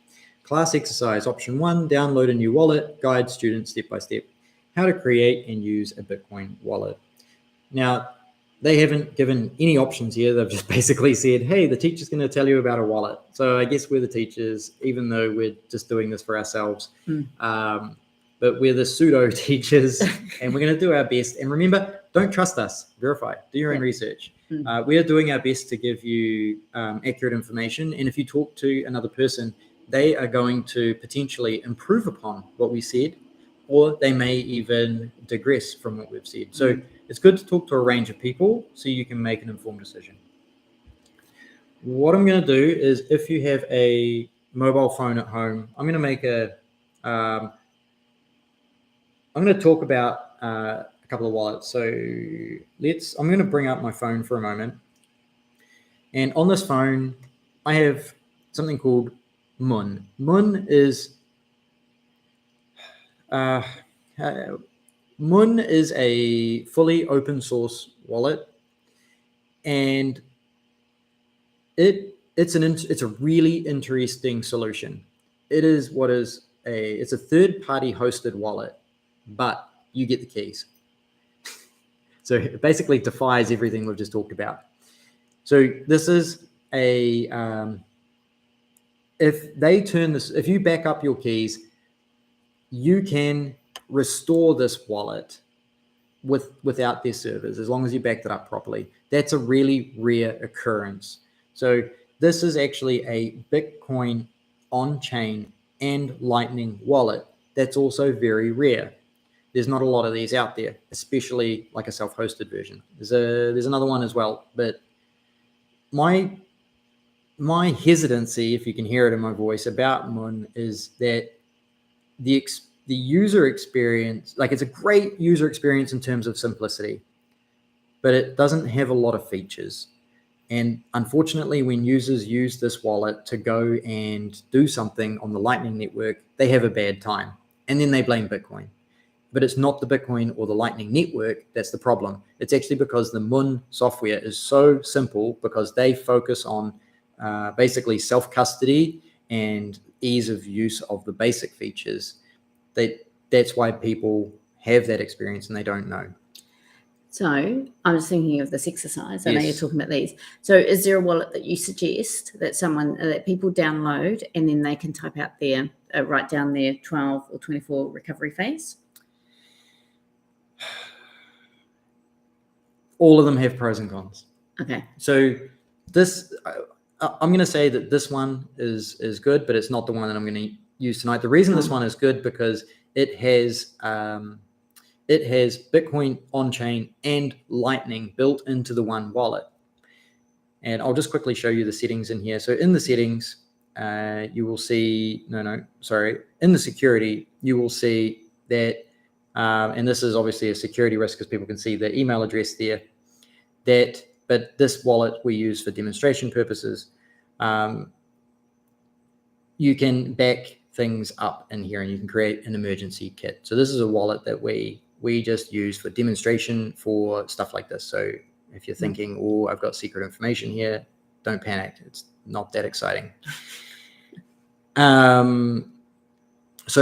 Class exercise. Option 1, download a new wallet, guide students step by step how to create and use a Bitcoin wallet. Now, they haven't given any options here. They've just basically said, hey, the teacher's going to tell you about a wallet. So I guess we're the teachers, even though we're just doing this for ourselves. But we're the pseudo teachers and we're going to do our best. And remember, don't trust us. Verify. Do your own research. We are doing our best to give you accurate information. And if you talk to another person, they are going to potentially improve upon what we said, or they may even digress from what we've said. So it's good to talk to a range of people so you can make an informed decision. What I'm going to do is, if you have a mobile phone at home, I'm going to make I'm going to talk about a couple of wallets. So I'm going to bring up my phone for a moment. And on this phone, I have something called Mun. Mun is a fully open source wallet, and it's a really interesting solution. It's a third-party hosted wallet, but you get the keys. So it basically defies everything we've just talked about. So this is if you back up your keys, you can restore this wallet without their servers, as long as you backed it up properly. That's a really rare occurrence. So this is actually a Bitcoin on-chain and Lightning wallet. That's also very rare. There's not a lot of these out there, especially like a self-hosted version. There's another one as well, but my hesitancy, if you can hear it in my voice, about Mun is that the user experience, like, it's a great user experience in terms of simplicity, but it doesn't have a lot of features. And unfortunately, when users use this wallet to go and do something on the Lightning Network, they have a bad time. And then they blame Bitcoin. But it's not the Bitcoin or the Lightning Network that's the problem. It's actually because the Mun software is so simple, because they focus on basically self-custody and ease of use of the basic features. That's why people have that experience and they don't know. So I was thinking of this exercise. I know you're Yes. talking about these. So is there a wallet that you suggest that people download and then they can type out their, write down their 12 or 24 recovery phase? All of them have pros and cons. Okay. So this, I'm going to say that this one is good, but it's not the one that I'm going to use tonight. The reason this one is good because it has Bitcoin on-chain and Lightning built into the one wallet. And I'll just quickly show you the settings in here. So in the settings, you will see, in the security, you will see that, and this is obviously a security risk because people can see the email address there, but this wallet we use for demonstration purposes. You can back things up in here and you can create an emergency kit. So this is a wallet that we just use for demonstration for stuff like this. So if you're thinking, oh, I've got secret information here, don't panic. It's not that exciting. So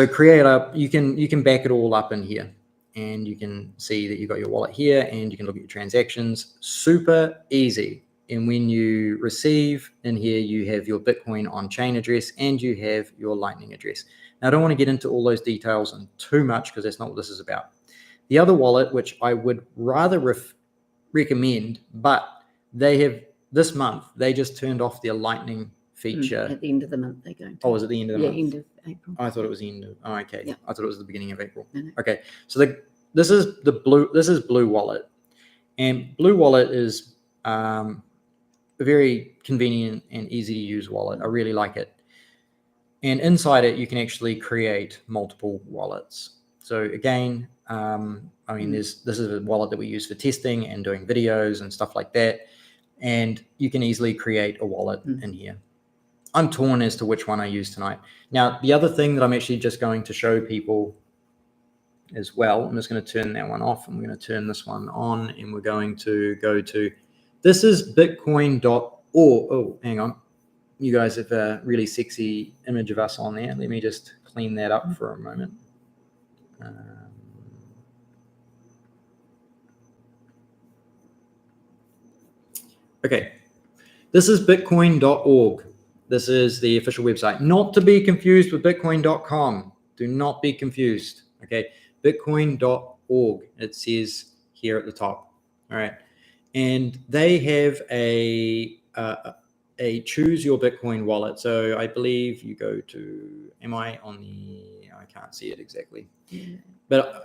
create up, you can back it all up in here and you can see that you've got your wallet here and you can look at your transactions. Super easy. And when you receive in here, you have your Bitcoin on-chain address and you have your Lightning address. Now, I don't want to get into all those details and too much because that's not what this is about. The other wallet, which I would rather recommend, but they have this month, they just turned off their Lightning feature. At the end of the month, they're going to. Oh, was it the end of the month? Yeah, end of April. I thought it was the end of. Oh, okay. Yeah. I thought it was the beginning of April. No. Okay. So this is Blue Wallet, and Blue Wallet is a very convenient and easy to use wallet. I really like it. And inside it, you can actually create multiple wallets. So again, this is a wallet that we use for testing and doing videos and stuff like that. And you can easily create a wallet in here. I'm torn as to which one I use tonight. Now, the other thing that I'm actually just going to show people as well, I'm just going to turn that one off. I'm going to turn this one on and we're going to go to, this is bitcoin.org. Oh, hang on. You guys have a really sexy image of us on there. Let me just clean that up for a moment. Okay. This is bitcoin.org. This is the official website, not to be confused with bitcoin.com. Do not be confused. Okay. Bitcoin.org. It says here at the top. All right. And they have a choose your Bitcoin wallet. So I believe you go to, I can't see it exactly, but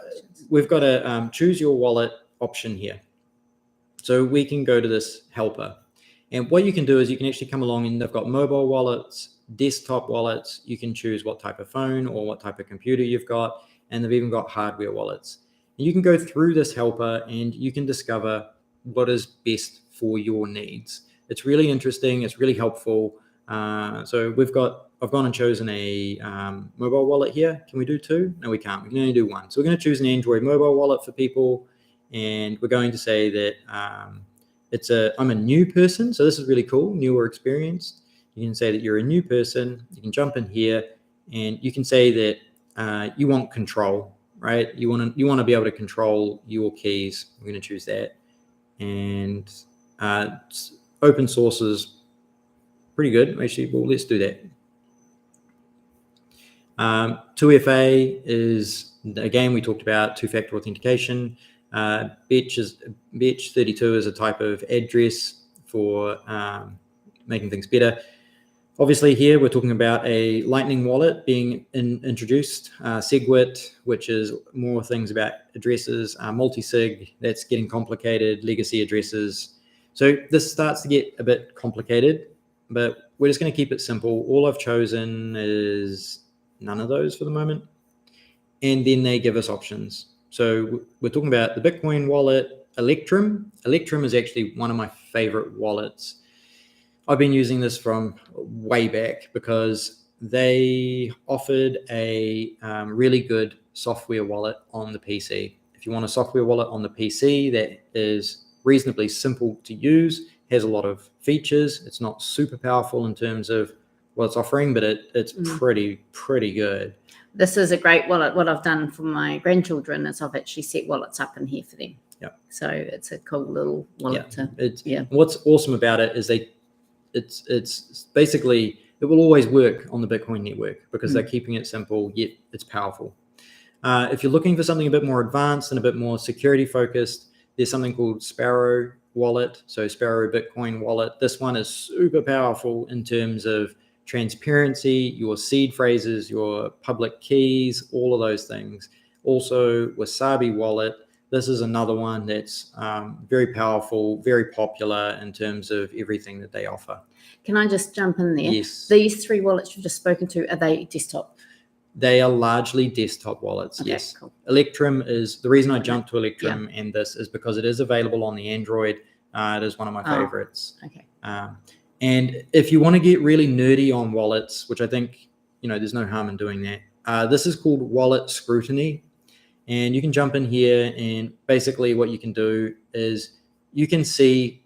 we've got a choose your wallet option here. So we can go to this helper. And what you can do is you can actually come along and they've got mobile wallets, desktop wallets. You can choose what type of phone or what type of computer you've got. And they've even got hardware wallets. And you can go through this helper and you can discover what is best for your needs. It's really interesting. It's really helpful. So I've gone and chosen a mobile wallet here. Can we do two? No, we can't. We can only do one. So we're going to choose an Android mobile wallet for people. And we're going to say that I'm a new person. So this is really cool, new or experienced. You can say that you're a new person. You can jump in here and you can say that you want control, right? You want to be able to control your keys. We're going to choose that. And open source is pretty good. Actually, well, let's do that. 2FA is, again, we talked about two-factor authentication. Betch 32 is a type of address for making things better. Obviously here we're talking about a Lightning wallet being introduced, SegWit, which is more things about addresses, multi-sig, that's getting complicated, legacy addresses. So this starts to get a bit complicated, but we're just going to keep it simple. All I've chosen is none of those for the moment. And then they give us options. So we're talking about the Bitcoin wallet, Electrum. Electrum is actually one of my favorite wallets. I've been using this from way back because they offered a really good software wallet on the PC. If you want a software wallet on the PC that is reasonably simple to use, has a lot of features, it's not super powerful in terms of what it's offering, but it's pretty good. This is a great wallet. What I've done for my grandchildren is I've actually set wallets up in here for them. Yeah. So it's a cool little wallet. What's awesome about it is it's basically, it will always work on the Bitcoin network because they're keeping it simple, yet it's powerful. If you're looking for something a bit more advanced and a bit more security focused, there's something called Sparrow Wallet. So Sparrow Bitcoin Wallet. This one is super powerful in terms of transparency, your seed phrases, your public keys, all of those things. Also, Wasabi Wallet. This is another one that's very powerful, very popular in terms of everything that they offer. Can I just jump in there? Yes. These 3 wallets you've just spoken to, are they desktop? They are largely desktop wallets, okay, yes. Cool. Electrum is, the reason I jumped to Electrum and this is because it is available on the Android. It is one of my favorites. Okay. And if you want to get really nerdy on wallets, which I think, there's no harm in doing that, this is called Wallet Scrutiny. And you can jump in here and basically what you can do is you can see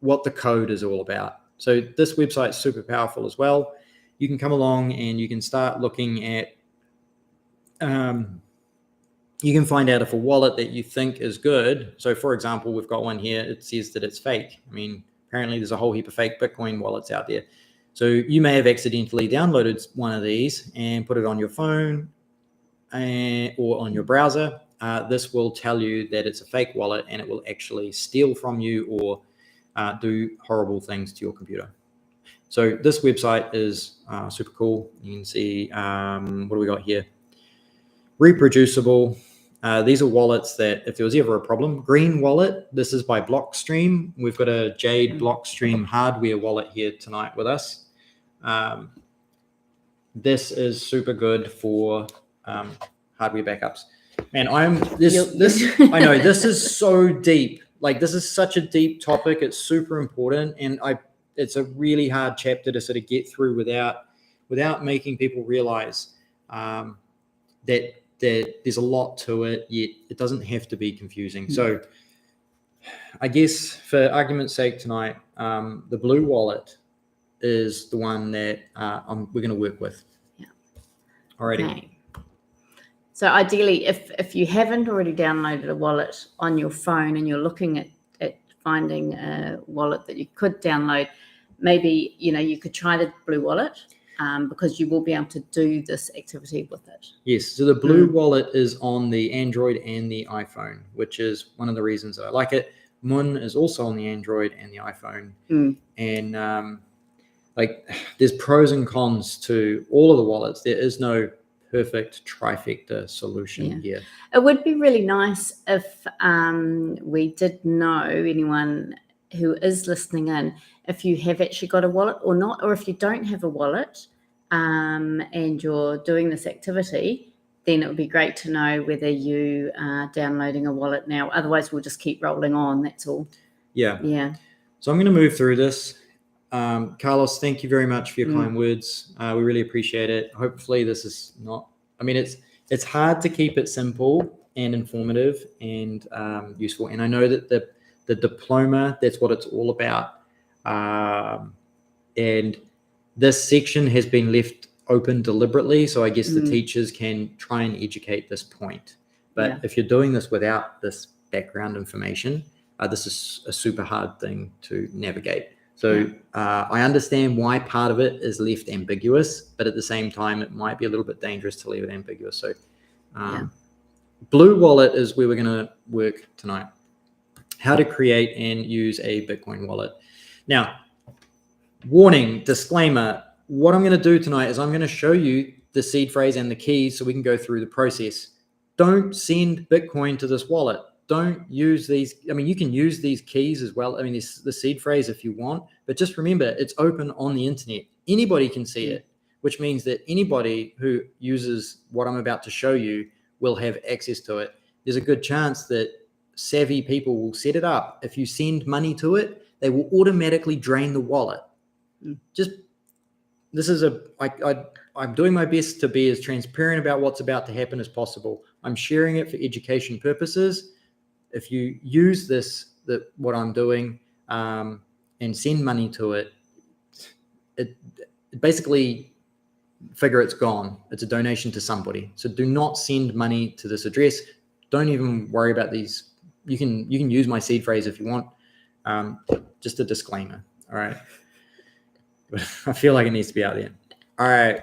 what the code is all about. So this website's super powerful as well. You can come along and you can start looking at, you can find out if a wallet that you think is good. So for example, we've got one here, it says that it's fake. I mean, apparently there's a whole heap of fake Bitcoin wallets out there. So you may have accidentally downloaded one of these and put it on your phone or on your browser. This will tell you that it's a fake wallet and it will actually steal from you or do horrible things to your computer. So this website is super cool. You can see, what do we got here? Reproducible. These are wallets that if there was ever a problem. Green Wallet, this is by Blockstream. We've got a Jade Blockstream hardware wallet here tonight with us. This is super good for hardware backups. Man, I know this is so deep. Like this is such a deep topic. It's super important. And it's a really hard chapter to sort of get through without making people realize that there's a lot to it, yet it doesn't have to be confusing. So I guess for argument's sake tonight, the blue wallet is the one that we're going to work with. Yeah. Alrighty. Okay. So ideally, if you haven't already downloaded a wallet on your phone and you're looking at finding a wallet that you could download, maybe, you could try the blue wallet. Because you will be able to do this activity with it. Yes, so the blue wallet is on the Android and the iPhone, which is one of the reasons that I like it. Moon is also on the Android and the iPhone. And there's pros and cons to all of the wallets. There is no perfect trifecta solution here. It would be really nice if we did know anyone who is listening in, if you have actually got a wallet or not, or if you don't have a wallet and you're doing this activity, then it would be great to know whether you are downloading a wallet now. Otherwise, we'll just keep rolling on. That's all. Yeah. So I'm going to move through this. Carlos, thank you very much for your kind words. We really appreciate it. Hopefully this is not, it's hard to keep it simple and informative and useful. And I know that the diploma, that's what it's all about. And this section has been left open deliberately. So I guess the teachers can try and educate this point. But if you're doing this without this background information, this is a super hard thing to navigate. So I understand why part of it is left ambiguous, but at the same time, it might be a little bit dangerous to leave it ambiguous. So Blue Wallet is where we're going to work tonight. How to create and use a Bitcoin wallet. Now, warning, disclaimer, what I'm going to do tonight is I'm going to show you the seed phrase and the keys so we can go through the process. Don't send Bitcoin to this wallet. Don't use these. You can use these keys as well. This the seed phrase if you want, but just remember it's open on the internet. Anybody can see it, which means that anybody who uses what I'm about to show you will have access to it. There's a good chance that savvy people will set it up. If you send money to it, they will automatically drain the wallet. I'm doing my best to be as transparent about what's about to happen as possible. I'm sharing it for education purposes. If you use what I'm doing, and send money to it, it basically figure it's gone. It's a donation to somebody. So do not send money to this address. Don't even worry about these. You can use my seed phrase if you want. Just a disclaimer. All right. I feel like it needs to be out there. All right.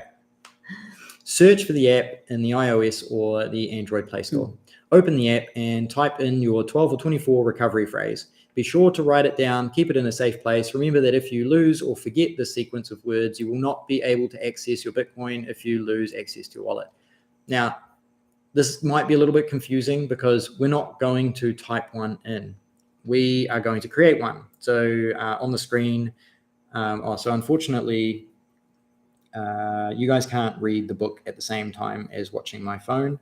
Search for the app in the iOS or the Android Play Store. Open the app and type in your 12 or 24 recovery phrase. Be sure to write it down. Keep it in a safe place. Remember that if you lose or forget this sequence of words, you will not be able to access your Bitcoin if you lose access to your wallet. Now, this might be a little bit confusing because we're not going to type one in. We are going to create one. So on the screen, so unfortunately, you guys can't read the book at the same time as watching my phone.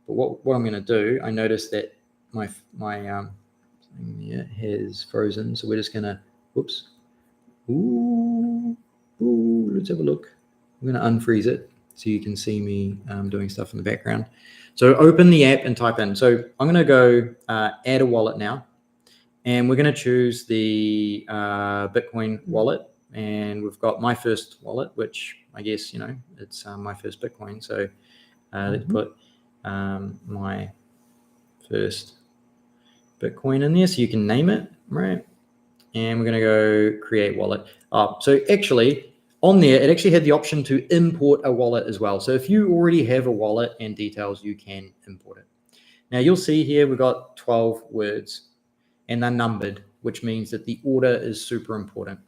But what I'm going to do, I noticed that my thing here has frozen. So we're just going to, whoops. Ooh, let's have a look. I'm going to unfreeze it so you can see me doing stuff in the background. So open the app and type in. So I'm going to go add a wallet now. And we're going to choose the Bitcoin wallet. And we've got my first wallet, which I guess, it's my first Bitcoin. So let's put my first Bitcoin in there so you can name it, right? And we're going to go create wallet. So actually on there, it actually had the option to import a wallet as well. So if you already have a wallet and details, you can import it. Now you'll see here, we've got 12 words and they're numbered, which means that the order is super important.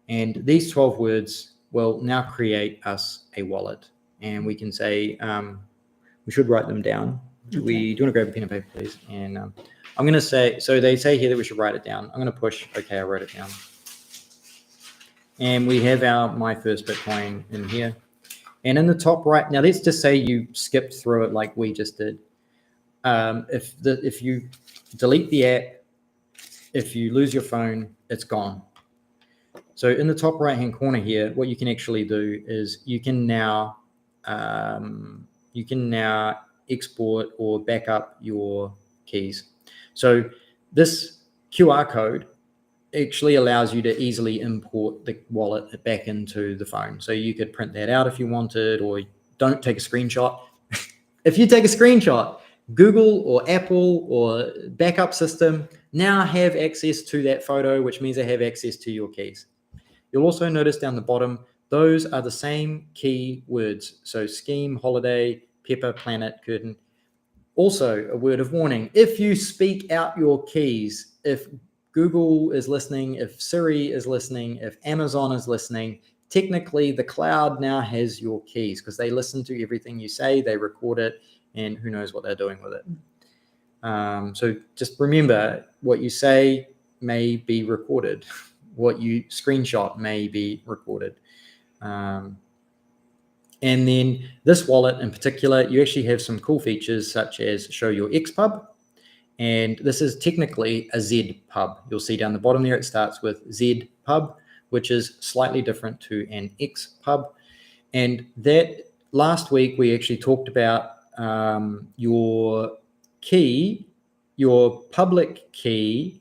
And these 12 words will now create us a wallet. And we can say, we should write them down. Do you want to grab a pen and paper, please? And I'm going to say, so they say here that we should write it down. I'm going to push, okay, I wrote it down. And we have my first Bitcoin in here. And in the top right, now let's just say you skipped through it like we just did. If you delete the app, if you lose your phone, it's gone. So in the top right-hand corner here, what you can actually do is you can now export or back up your keys. So this QR code actually allows you to easily import the wallet back into the phone. So you could print that out if you wanted, or don't take a screenshot. If you take a screenshot, Google or Apple or backup system now have access to that photo, which means they have access to your keys. You'll also notice down the bottom, those are the same key words. So scheme, holiday, pepper, planet, curtain. Also, a word of warning, if you speak out your keys, if Google is listening, if Siri is listening, if Amazon is listening, technically the cloud now has your keys because they listen to everything you say, they record it, and who knows what they're doing with it. So just remember, what you say may be recorded. What you screenshot may be recorded. And then this wallet in particular, you actually have some cool features such as show your XPub. And this is technically a ZPub. You'll see down the bottom there, it starts with ZPub, which is slightly different to an XPub. And that last week, we actually talked about your key, your public key,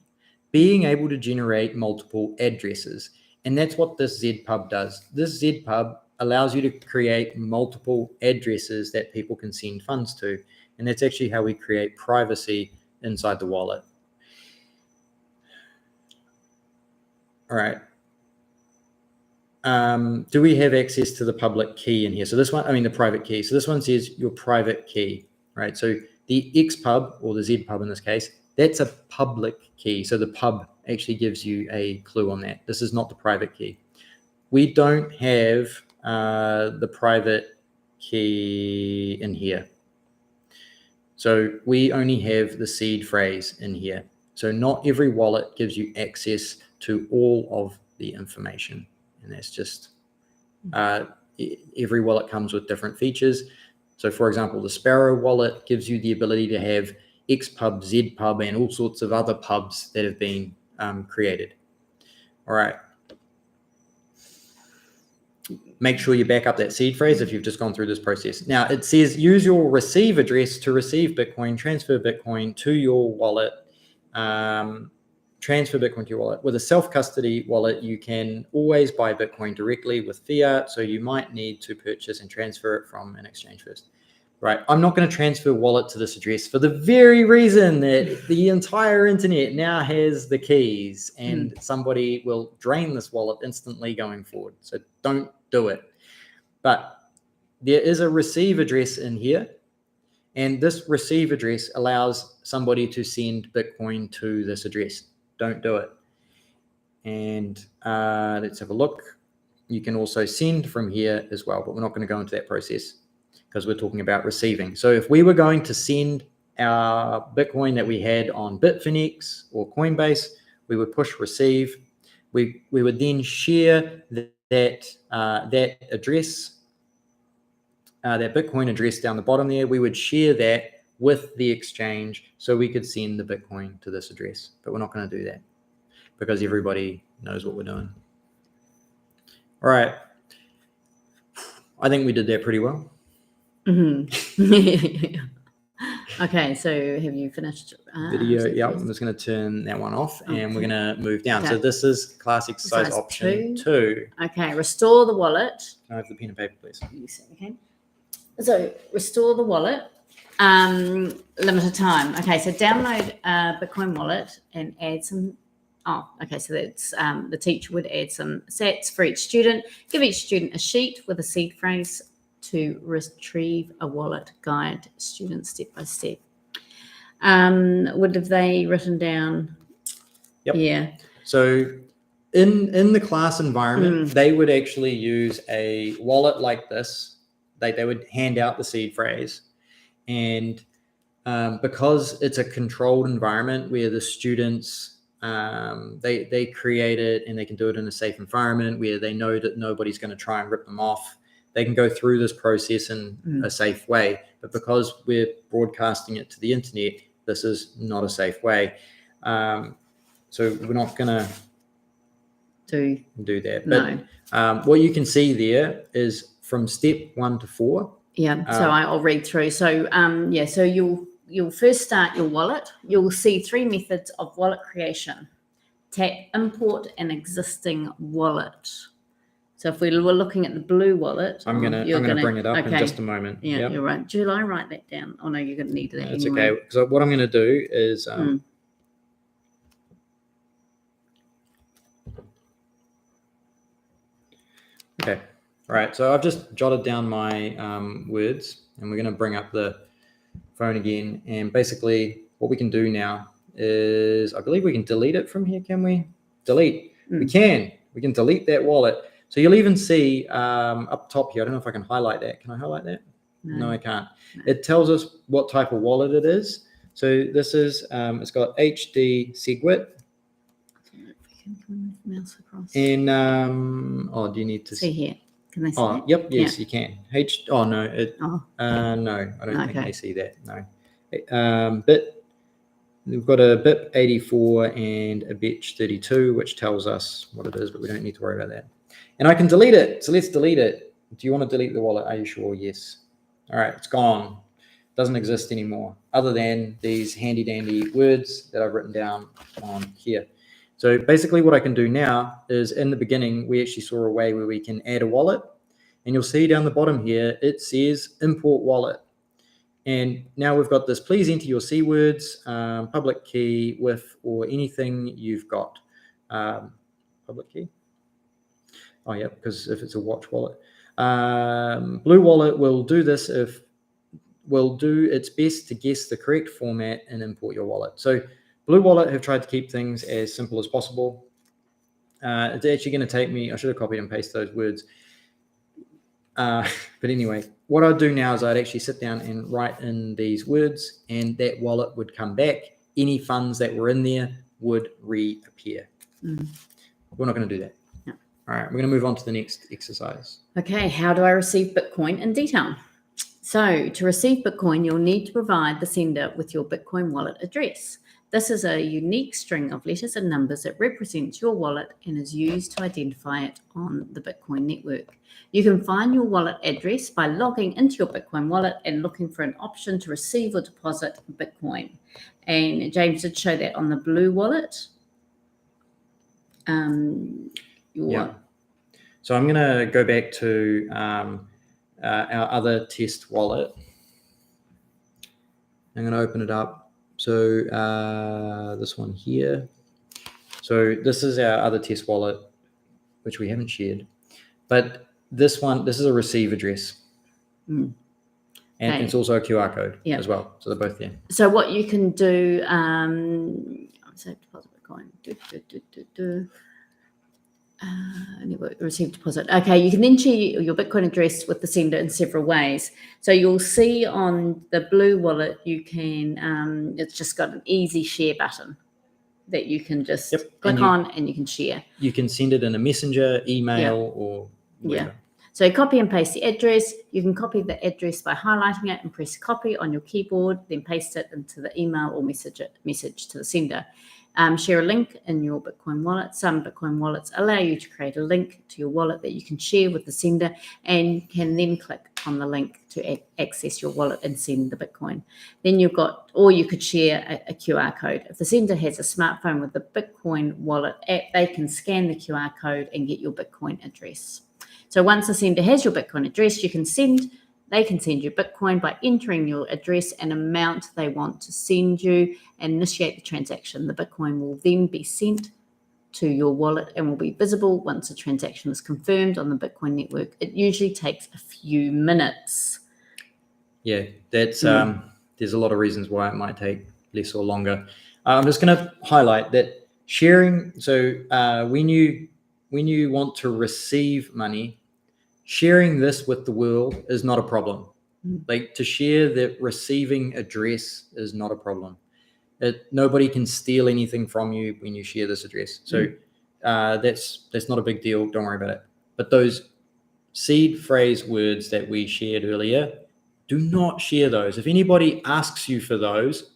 being able to generate multiple addresses. And that's what this ZPub does. This ZPub allows you to create multiple addresses that people can send funds to. And that's actually how we create privacy inside the wallet. All right. Do we have access to the public key in here? So this one, the private key. So this one says your private key, right? So the XPub or the ZPub in this case, that's a public key. So the pub actually gives you a clue on that. This is not the private key. We don't have the private key in here. So we only have the seed phrase in here. So not every wallet gives you access to all of the information. And that's just, every wallet comes with different features. So for example, the Sparrow wallet gives you the ability to have Xpub, Zpub, and all sorts of other pubs that have been created. All right. Make sure you back up that seed phrase if you've just gone through this process. Now it says use your receive address to receive Bitcoin, transfer Bitcoin to your wallet, transfer Bitcoin to your wallet. With a self-custody wallet, you can always buy Bitcoin directly with fiat, so you might need to purchase and transfer it from an exchange first. Right, I'm not going to transfer wallet to this address for the very reason that the entire internet now has the keys and somebody will drain this wallet instantly going forward. So don't do it. But there is a receive address in here, and this receive address allows somebody to send Bitcoin to this address. Don't do it. And let's have a look. You can also send from here as well, but we're not going to go into that process because we're talking about receiving. So if we were going to send our Bitcoin that we had on Bitfinex or Coinbase, we would push receive. We would then share that address, that Bitcoin address down the bottom there. We would share that with the exchange so we could send the Bitcoin to this address. But we're not going to do that because everybody knows what we're doing. All right. I think we did that pretty well. Okay, so have you finished video? Yeah, I'm just going to turn that one off and we're going to move down. So this is class exercise option 2. Okay, restore the wallet. Can I have the pen and paper, please? Okay. So restore the wallet. Limited time. Okay, so download a Bitcoin wallet and add some. Oh, okay. So that's the teacher would add some sats for each student. Give each student a sheet with a seed phrase to retrieve a wallet. Guide students step by step. Would have they written down? Yep. Yeah. So in the class environment, they would actually use a wallet like this. They would hand out the seed phrase, and because it's a controlled environment where the students they create it and they can do it in a safe environment where they know that nobody's going to try and rip them off. They can go through this process in a safe way. But because we're broadcasting it to the internet, this is not a safe way. So we're not going to do that. But what you can see there is from step 1 to 4. Yeah. So I'll read through. So so you'll first start your wallet. You'll see 3 methods of wallet creation. Tap import an existing wallet. So if we were looking at the blue wallet, I'm gonna bring it up in just a moment. Yeah, you're right. Should I write that down? Oh no, you're gonna need that. That's anyway. okay. So what I'm gonna do is okay. All right. So I've just jotted down my words, and we're gonna bring up the phone again. And basically, what we can do now is, I believe we can delete it from here. Can we? Delete. We can. We can delete that wallet. So you'll even see up top here, I don't know if I can highlight that. Can I highlight that? No, I can't. No. It tells us what type of wallet it is. So this is, it's got HD SegWit. Mouse across. And, do you need to see here? Can they see that? Yep, yes, you can. No, I don't think they see that. No. We've got a BIP 84 and a Bitch 32, which tells us what it is, but we don't need to worry about that. And I can delete it. So let's delete it. Do you want to delete the wallet? Are you sure? Yes. All right, it's gone. Doesn't exist anymore, other than these handy dandy words that I've written down on here. So basically what I can do now is, in the beginning, we actually saw a way where we can add a wallet. And you'll see down the bottom here, it says import wallet. And now we've got this, please enter your C words, public key with or anything you've got. Public key. Oh, yeah, because if it's a watch wallet. Blue wallet will do this will do its best to guess the correct format and import your wallet. So Blue Wallet have tried to keep things as simple as possible. It's actually going to take me, I should have copied and pasted those words. But anyway, what I'd do now is I'd actually sit down and write in these words, and that wallet would come back. Any funds that were in there would reappear. We're not going to do that. No. All right, we're going to move on to the next exercise. Okay, how do I receive Bitcoin in detail? So to receive Bitcoin, you'll need to provide the sender with your Bitcoin wallet address. This is a unique string of letters and numbers that represents your wallet and is used to identify it on the Bitcoin network. You can find your wallet address by logging into your Bitcoin wallet and looking for an option to receive or deposit Bitcoin. And James did show that on the blue wallet. So I'm going to go back to our other test wallet. I'm going to open it up. So this one here. So this is our other test wallet, which we haven't shared. But this is a receive address. And it's also a QR code as well. So they're both there. So what you can do, save deposit Bitcoin. Receive deposit. Okay, you can then share your Bitcoin address with the sender in several ways. So you'll see on the blue wallet, you can, it's just got an easy share button that you can just click on and you can share. You can send it in a messenger, email, or whatever. So copy and paste the address. You can copy the address by highlighting it and press copy on your keyboard, then paste it into the email or message to the sender. Share a link in your Bitcoin wallet. Some Bitcoin wallets allow you to create a link to your wallet that you can share with the sender and can then click on the link to access your wallet and send the Bitcoin. Then you could share a QR code. If the sender has a smartphone with the Bitcoin wallet app, they can scan the QR code and get your Bitcoin address. So once the sender has your Bitcoin address, they can send you Bitcoin by entering your address and amount they want to send you and initiate the transaction. The Bitcoin will then be sent to your wallet and will be visible once the transaction is confirmed on the Bitcoin network. It usually takes a few minutes. Yeah, that's there's a lot of reasons why it might take less or longer. I'm just going to highlight that sharing. So when you want to receive money, sharing this with the world is not a problem. Like to share the receiving address is not a problem. Nobody can steal anything from you when you share this address. So that's not a big deal. Don't worry about it. But those seed phrase words that we shared earlier, do not share those. If anybody asks you for those,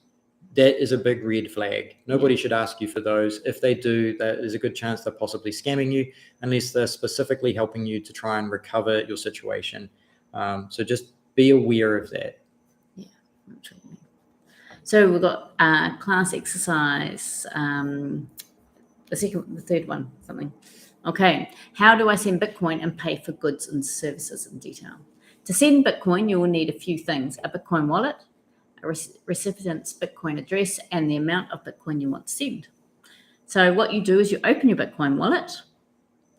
that is a big red flag. Nobody should ask you for those. If they do, there's a good chance they're possibly scamming you, unless they're specifically helping you to try and recover your situation. So just be aware of that. Yeah. So we've got class exercise, the third one, something. Okay. How do I send Bitcoin and pay for goods and services in detail? To send Bitcoin, you will need a few things: a Bitcoin wallet, a recipient's Bitcoin address, and the amount of Bitcoin you want to send. So what you do is you open your Bitcoin wallet.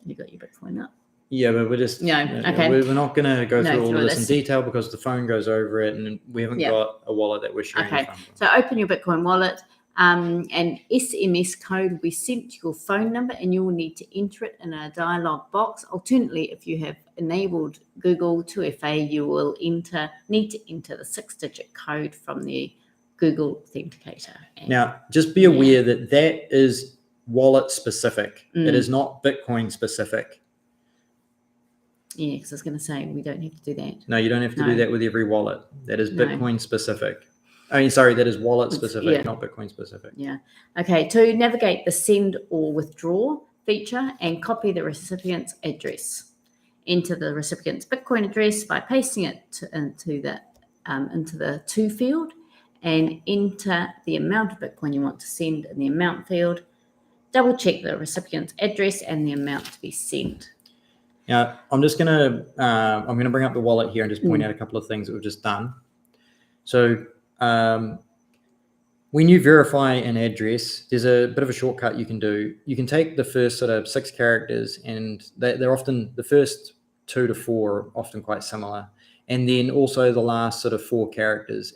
You got your Bitcoin up? Yeah, but we're just we're not going to go through all of this in detail because the phone goes over it, and we haven't got a wallet that we're sharing. Okay, so open your Bitcoin wallet. An SMS code will be sent to your phone number, and you will need to enter it in a dialog box. Alternately, if you have enabled Google 2FA, you will need to enter the 6-digit code from the Google Authenticator. Now, just be aware that is wallet specific. It is not Bitcoin specific. Yeah, because I was going to say we don't have to do that. No, you don't have to do that with every wallet. That is Bitcoin specific. I mean, sorry, that is wallet specific, not Bitcoin specific. Yeah. Okay. To navigate the send or withdraw feature and copy the recipient's address. Enter the recipient's Bitcoin address by pasting it into the to field, and enter the amount of Bitcoin you want to send in the amount field. Double check the recipient's address and the amount to be sent. Now, I'm gonna bring up the wallet here and just point out a couple of things that we've just done. So when you verify an address, there's a bit of a shortcut you can do. You can take the first sort of 6 characters, and they're often the first 2 to 4 are often quite similar, and then also the last sort of 4 characters.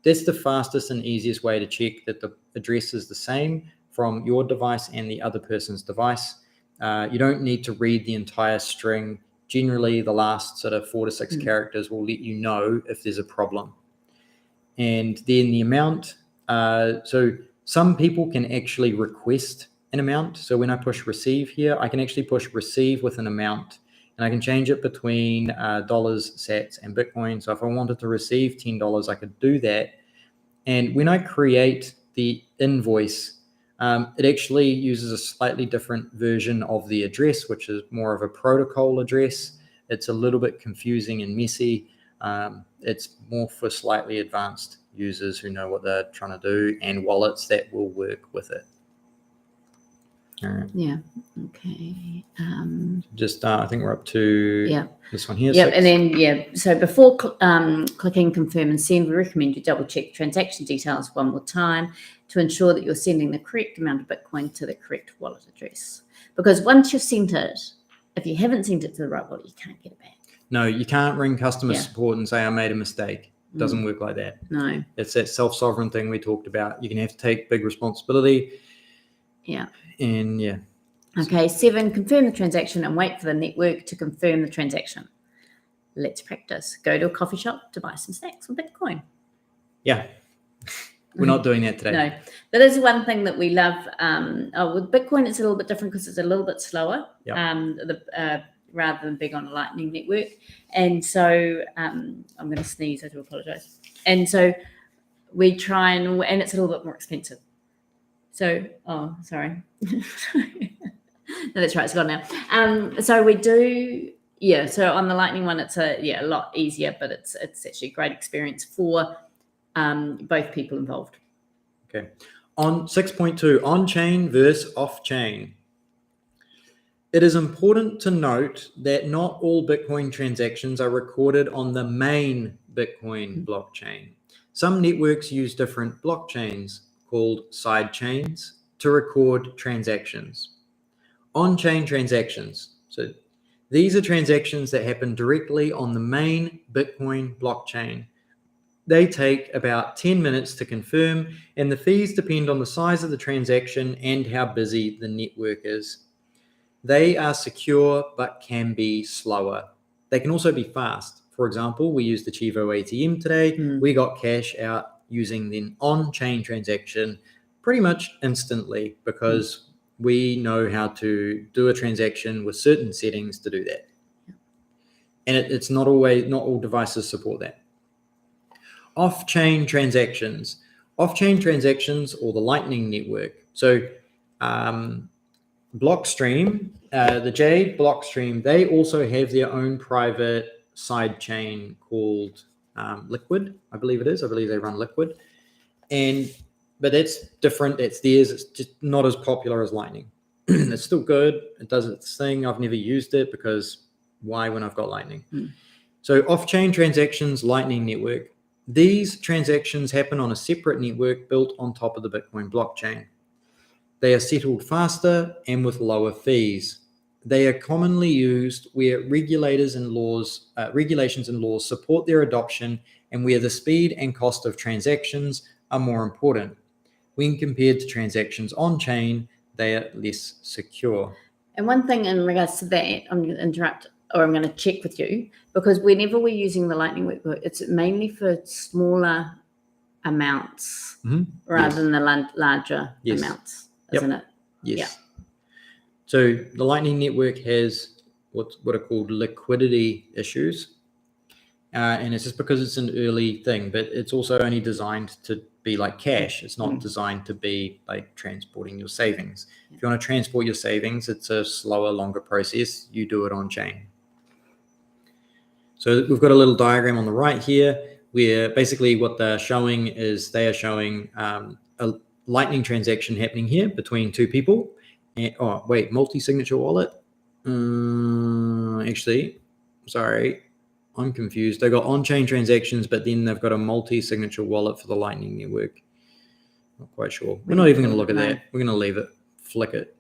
That's the fastest and easiest way to check that the address is the same from your device and the other person's device. You don't need to read the entire string. Generally, the last sort of 4 to 6 characters will let you know if there's a problem. And then the amount. So some people can actually request an amount. So when I push receive here, I can actually push receive with an amount. and I can change it between dollars, sats, and Bitcoin. So if I wanted to receive $10, I could do that. And when I create the invoice, it actually uses a slightly different version of the address, which is more of a protocol address. It's a little bit confusing and messy. It's more for slightly advanced users who know what they're trying to do, and wallets that will work with it. All right. Yeah. Okay. Just I think we're up to this one here. Yep. And then so before clicking confirm and send, we recommend you double check transaction details one more time to ensure that you're sending the correct amount of Bitcoin to the correct wallet address. Because once you've sent it, if you haven't sent it to the right wallet, you can't get it back. No, you can't ring customer support and say I made a mistake. It doesn't work like that. No. It's that self-sovereign thing we talked about. You're gonna have to take big responsibility. Yeah. And Okay, 7, confirm the transaction and wait for the network to confirm the transaction. Let's practice. Go to a coffee shop to buy some snacks with Bitcoin. Yeah. We're not doing that today. No, that is one thing that we love. With Bitcoin, it's a little bit different because it's a little bit slower rather than being on a Lightning network. And so I'm going to sneeze. I do apologize. And so we try and it's a little bit more expensive. So, sorry. No, that's right. It's gone now. So we do, so on the Lightning one, it's a lot easier, but it's actually a great experience for both people involved. Okay. On 6.2, on-chain versus off-chain. It is important to note that not all Bitcoin transactions are recorded on the main Bitcoin blockchain. Some networks use different blockchains called side chains to record transactions. On-chain transactions. So these are transactions that happen directly on the main Bitcoin blockchain. They take about 10 minutes to confirm, and the fees depend on the size of the transaction and how busy the network is. They are secure but can be slower. They can also be fast. For example, we used the Chivo ATM today. We got cash out using the on-chain transaction pretty much instantly because we know how to do a transaction with certain settings to do that. And it's not all devices support that. Off-chain transactions. Off-chain transactions or the Lightning Network. So Blockstream, the Jade Blockstream, they also have their own private side chain called Liquid, I believe it is. I believe they run Liquid. But that's different. That's theirs. It's just not as popular as Lightning. It's still good. It does its thing. I've never used it because why when I've got Lightning? So off-chain transactions, Lightning Network. These transactions happen on a separate network built on top of the Bitcoin blockchain. They are settled faster and with lower fees. They are commonly used where regulations and laws support their adoption and where the speed and cost of transactions are more important. When compared to transactions on-chain, they are less secure. And one thing in regards to that, I'm going to interrupt or I'm going to check with you because whenever we're using the Lightning Network, it's mainly for smaller amounts rather than the larger amounts, isn't it? Yes. Yeah. So the Lightning Network has what are called liquidity issues. And it's just because it's an early thing, but it's also only designed to be like cash. It's not designed to be like transporting your savings. If you want to transport your savings, it's a slower, longer process. You do it on chain. So we've got a little diagram on the right here where basically what they're showing is they are showing a Lightning transaction happening here between two people. And, multi-signature wallet. Actually, sorry. I'm confused. They've got on-chain transactions, but then they've got a multi-signature wallet for the Lightning Network. Not quite sure. We're not even going to look at that. We're going to leave it. Flick it.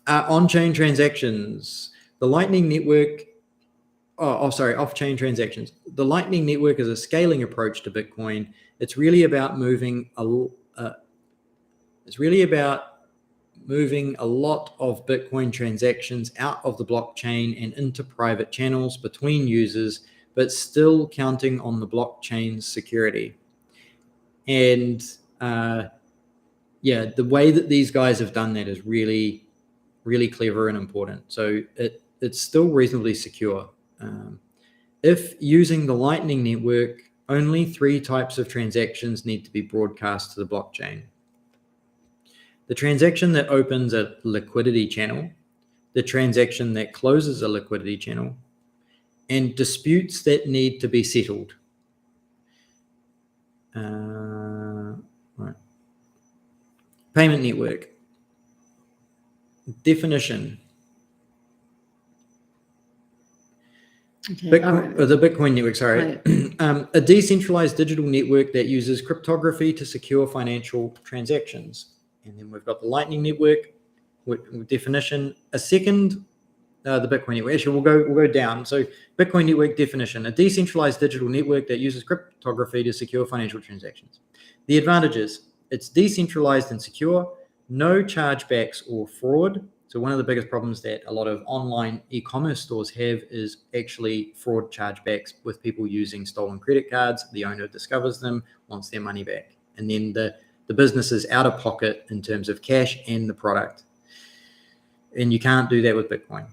On-chain transactions. The Lightning Network. Off-chain transactions. The Lightning Network is a scaling approach to Bitcoin. It's really about moving a lot of Bitcoin transactions out of the blockchain and into private channels between users, but still counting on the blockchain's security. And the way that these guys have done that is really, really clever and important. So it's still reasonably secure. If using the Lightning Network, only 3 types of transactions need to be broadcast to the blockchain. The transaction that opens a liquidity channel, the transaction that closes a liquidity channel, and disputes that need to be settled. Right. Payment network. Definition. Okay, The Bitcoin network, sorry. A decentralized digital network that uses cryptography to secure financial transactions. And then we've got the Lightning Network with definition. A second, the Bitcoin network. Actually, we'll go down. So Bitcoin network definition: a decentralized digital network that uses cryptography to secure financial transactions. The advantages: it's decentralized and secure, no chargebacks or fraud. So one of the biggest problems that a lot of online e-commerce stores have is actually fraud chargebacks with people using stolen credit cards. The owner discovers them, wants their money back, and then the business is out of pocket in terms of cash and the product. And you can't do that with Bitcoin.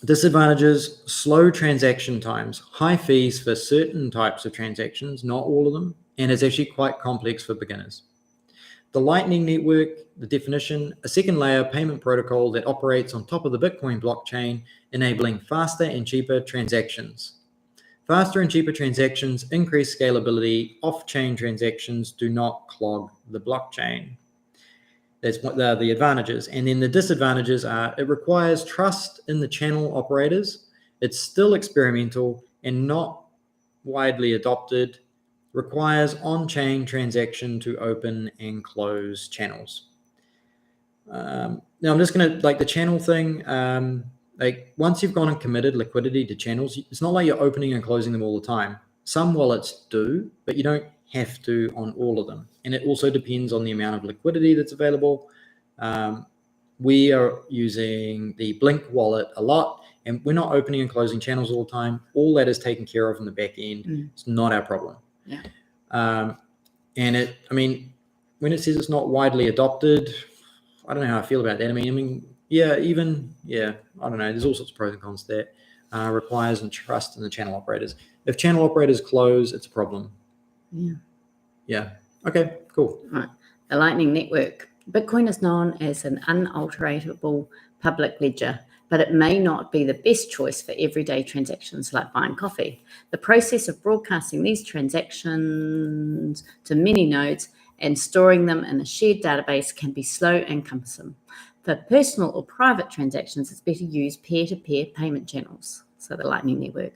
Disadvantages: slow transaction times, high fees for certain types of transactions, not all of them, and it's actually quite complex for beginners. The Lightning Network, the definition: a second layer payment protocol that operates on top of the Bitcoin blockchain, enabling faster and cheaper transactions. Faster and cheaper transactions increase scalability. Off-chain transactions do not clog the blockchain. That's what the advantages. And then the disadvantages are: it requires trust in the channel operators. It's still experimental and not widely adopted. Requires on-chain transaction to open and close channels. Now I'm just going to, like the channel thing, like once you've gone and committed liquidity to channels, it's not like you're opening and closing them all the time. Some wallets do, but you don't have to on all of them. And it also depends on the amount of liquidity that's available. We are using the Blink wallet a lot, and we're not opening and closing channels all the time. All that is taken care of in the back end. It's not our problem. Yeah. And when it says it's not widely adopted, I don't know how I feel about that. I don't know. There's all sorts of pros and cons to that. Requires and trust in the channel operators. If channel operators close, it's a problem. Yeah. Okay, cool. Right. The Lightning Network. Bitcoin is known as an unalterable public ledger, but it may not be the best choice for everyday transactions like buying coffee. The process of broadcasting these transactions to many nodes and storing them in a shared database can be slow and cumbersome. For personal or private transactions, it's better to use peer-to-peer payment channels, so the Lightning Network.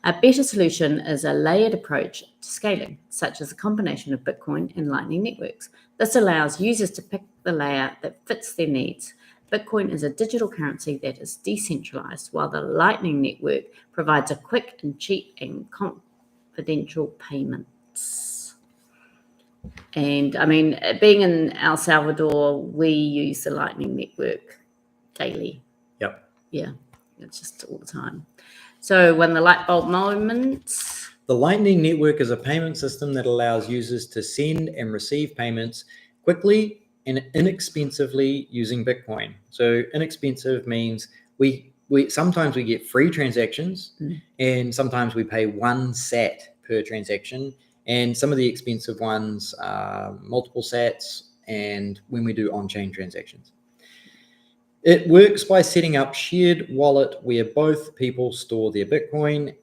A better solution is a layered approach to scaling, such as a combination of Bitcoin and Lightning networks. This allows users to pick the layer that fits their needs. Bitcoin is a digital currency that is decentralized, while the Lightning Network provides a quick and cheap and confidential payments. And I mean, being in El Salvador, we use the Lightning Network daily. Yep. Yeah, it's just all the time. So when the light bulb moments. The Lightning Network is a payment system that allows users to send and receive payments quickly and inexpensively using Bitcoin. So inexpensive means we sometimes we get free transactions, and sometimes we pay 1 sat per transaction, and some of the expensive ones are multiple sats, and when we do on-chain transactions. It works by setting up shared wallet where both people store their Bitcoin.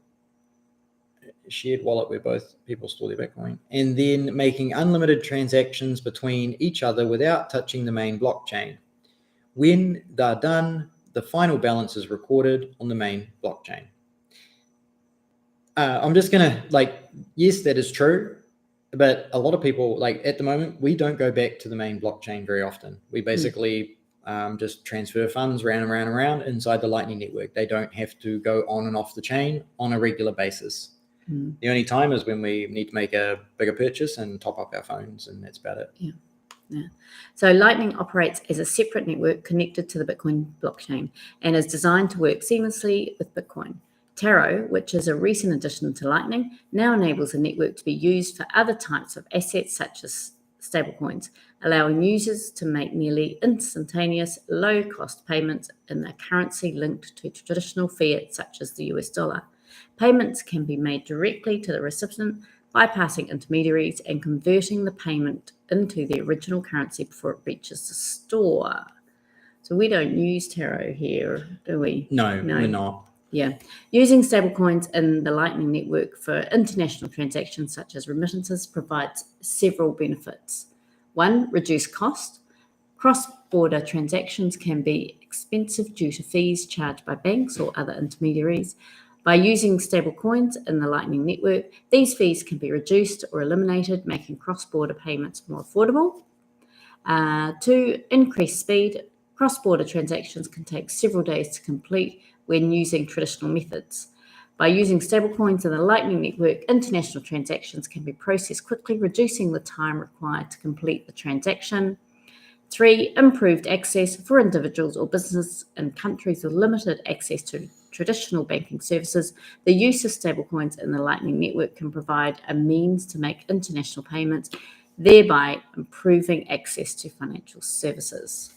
And then making unlimited transactions between each other without touching the main blockchain. When they're done, the final balance is recorded on the main blockchain. I'm just gonna yes, that is true, but a lot of people, at the moment, we don't go back to the main blockchain very often. We basically just transfer funds round and round and round inside the Lightning Network. They don't have to go on and off the chain on a regular basis. The only time is when we need to make a bigger purchase and top up our phones, and that's about it. Yeah. So Lightning operates as a separate network connected to the Bitcoin blockchain and is designed to work seamlessly with Bitcoin. Taro, which is a recent addition to Lightning, now enables the network to be used for other types of assets such as stablecoins, allowing users to make nearly instantaneous, low-cost payments in a currency linked to traditional fiat, such as the US dollar. Payments can be made directly to the recipient, bypassing intermediaries and converting the payment into the original currency before it reaches the store. So we don't use Taro here, do we? No, we're not. Yeah. Using stablecoins in the Lightning Network for international transactions such as remittances provides several benefits. One, reduced cost. Cross-border transactions can be expensive due to fees charged by banks or other intermediaries. By using stablecoins in the Lightning Network, these fees can be reduced or eliminated, making cross-border payments more affordable. Two, increased speed. Cross-border transactions can take several days to complete when using traditional methods. By using stablecoins in the Lightning Network, international transactions can be processed quickly, reducing the time required to complete the transaction. Three, improved access for individuals or businesses in countries with limited access to traditional banking services. The use of stablecoins in the Lightning Network can provide a means to make international payments, thereby improving access to financial services.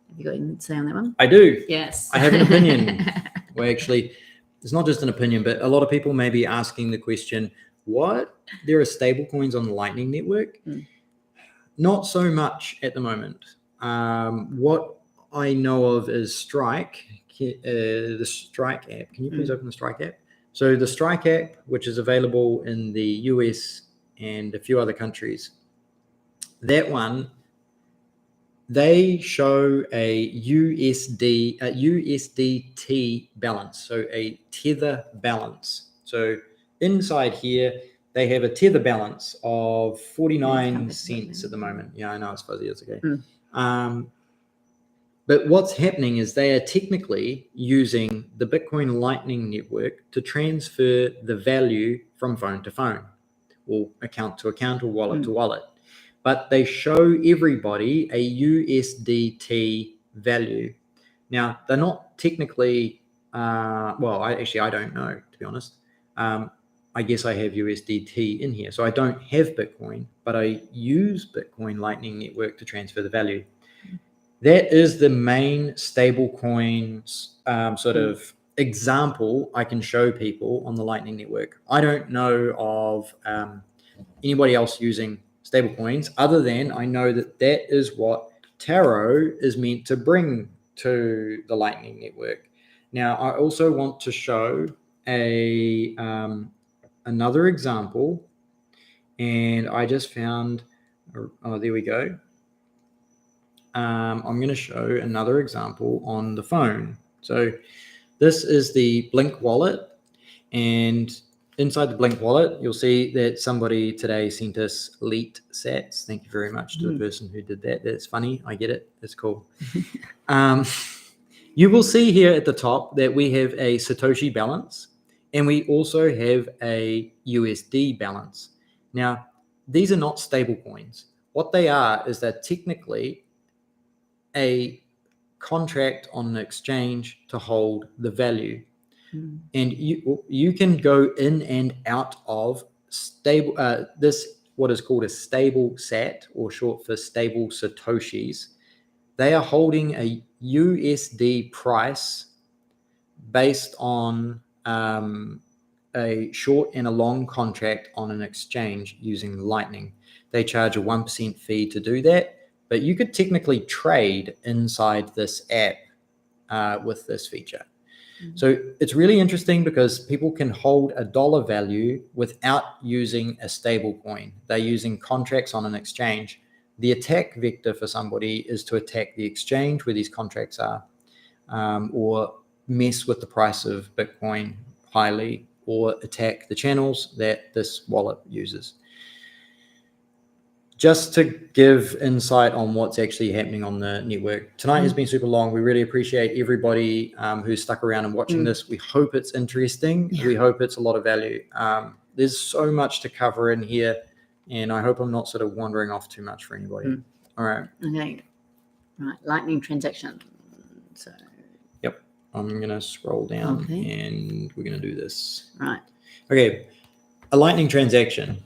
Have you got anything to say on that one? I do. Yes. I have an opinion. Well, actually, it's not just an opinion, but a lot of people may be asking the question, what? There are stable coins on the Lightning Network? Not so much at the moment. What I know of is Strike, the Strike app. Can you please open the Strike app? So the Strike app, which is available in the US and a few other countries, that one, they show a USDT balance, so a tether balance. So inside here, they have a tether balance of 49 cents at the moment. Yeah, I know it's fuzzy. It's okay. But what's happening is they are technically using the Bitcoin Lightning Network to transfer the value from phone to phone, or account to account, or wallet to wallet. But they show everybody a USDT value. Now, they're not technically, I don't know, to be honest. I guess I have USDT in here. So I don't have Bitcoin, but I use Bitcoin Lightning Network to transfer the value. That is the main stable coins sort of example I can show people on the Lightning Network. I don't know of anybody else using stable coins other than I know that that is what Taro is meant to bring to the Lightning Network. Now, I also want to show another example, and I just found, there we go. I'm going to show another example on the phone. So this is the Blink wallet, and inside the Blink wallet, you'll see that somebody today sent us elite sats. Thank you very much to the person who did that. That's funny. I get it. It's cool. You will see here at the top that we have a Satoshi balance, and we also have a USD balance. Now, these are not stable coins. What they are is they're technically a contract on an exchange to hold the value. And you can go in and out of stable, what is called a stable sat, or short for stable Satoshis. They are holding a USD price based on a short and a long contract on an exchange using Lightning. They charge a 1% fee to do that, but you could technically trade inside this app with this feature. So it's really interesting because people can hold a dollar value without using a stable coin. They're using contracts on an exchange. The attack vector for somebody is to attack the exchange where these contracts are, or mess with the price of Bitcoin highly, or attack the channels that this wallet uses. Just to give insight on what's actually happening on the network. Tonight has been super long. We really appreciate everybody who's stuck around and watching this. We hope it's interesting. We hope it's a lot of value. There's so much to cover in here, and I hope I'm not sort of wandering off too much for anybody. All right. Okay. Right. Lightning transaction. So. Yep. I'm going to scroll down and we're going to do this. Right. Okay. A Lightning transaction.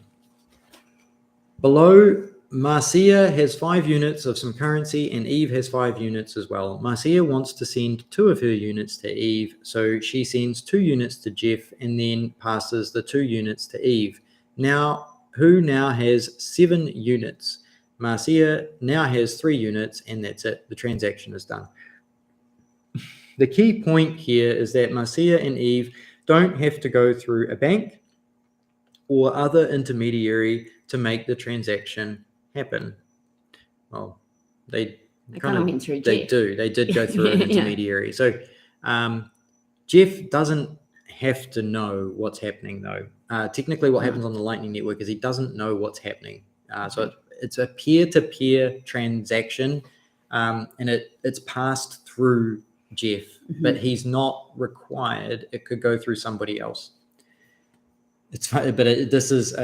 Below Marcia has 5 units of some currency and Eve has 5 units as well. Marcia wants to send 2 of her units to Eve, so she sends 2 units to Jeff and then passes the 2 units to Eve. Now, who now has 7 units? Marcia now has 3 units and that's it. The transaction is done. The key point here is that Marcia and Eve don't have to go through a bank or other intermediary to make the transaction happen. Well, they kind of went through Jeff. They did go through an intermediary. So Jeff doesn't have to know what's happening though. Technically what happens on the Lightning Network is he doesn't know what's happening. So it's a peer-to-peer transaction and it's passed through Jeff, but he's not required. It could go through somebody else. It's fine, but this is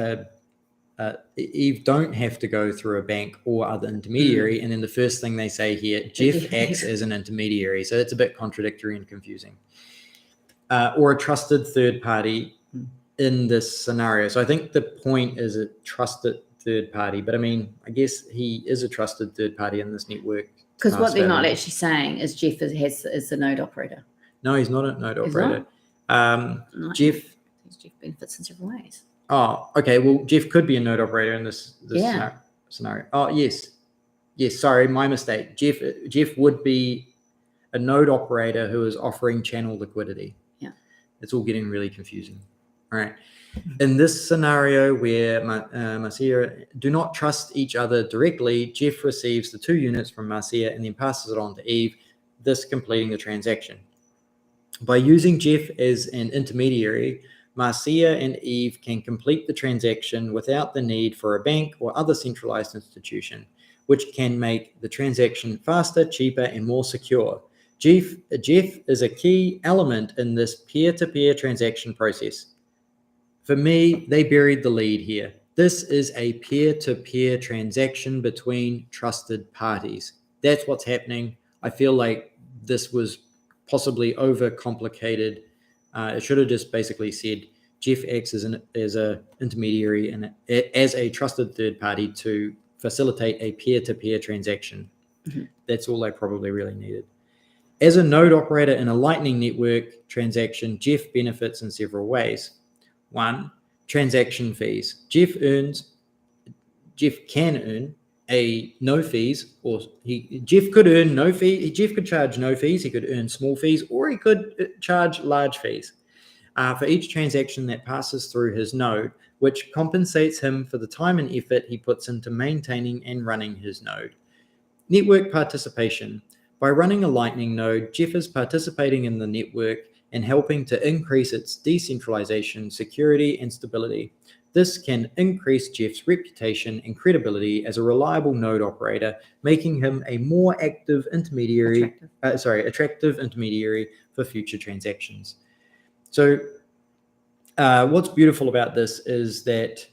Eve don't have to go through a bank or other intermediary. And then the first thing they say here, Jeff acts as an intermediary. So it's a bit contradictory and confusing. Or a trusted third party in this scenario. So I think the point is a trusted third party, but I mean, I guess he is a trusted third party in this network. Because what they're not actually saying is Jeff is the node operator. No, he's not a node operator. Jeff benefits in several ways. Oh, okay. Well, Jeff could be a node operator in this scenario. Oh, yes. Sorry, my mistake. Jeff would be a node operator who is offering channel liquidity. Yeah, it's all getting really confusing. All right. In this scenario where Marcia do not trust each other directly, Jeff receives the 2 units from Marcia and then passes it on to Eve, thus completing the transaction. By using Jeff as an intermediary, Marcia and Eve can complete the transaction without the need for a bank or other centralized institution, which can make the transaction faster, cheaper, and more secure. Jeff is a key element in this peer-to-peer transaction process. For me, they buried the lead here. This is a peer-to-peer transaction between trusted parties. That's what's happening. I feel like this was possibly overcomplicated. It should have just basically said Jeff acts as an intermediary and as a trusted third party to facilitate a peer-to-peer transaction. That's all they probably really needed. As a node operator in a Lightning Network transaction, Jeff benefits in several ways. 1, transaction fees. Jeff can earn no fees, or Jeff could earn no fee. Jeff could charge no fees. He could earn small fees, or he could charge large fees for each transaction that passes through his node, which compensates him for the time and effort he puts into maintaining and running his node. Network participation. By running a Lightning node, Jeff is participating in the network and helping to increase its decentralization, security, and stability. This can increase Jeff's reputation and credibility as a reliable node operator, making him a more attractive intermediary for future transactions. So what's beautiful about this is that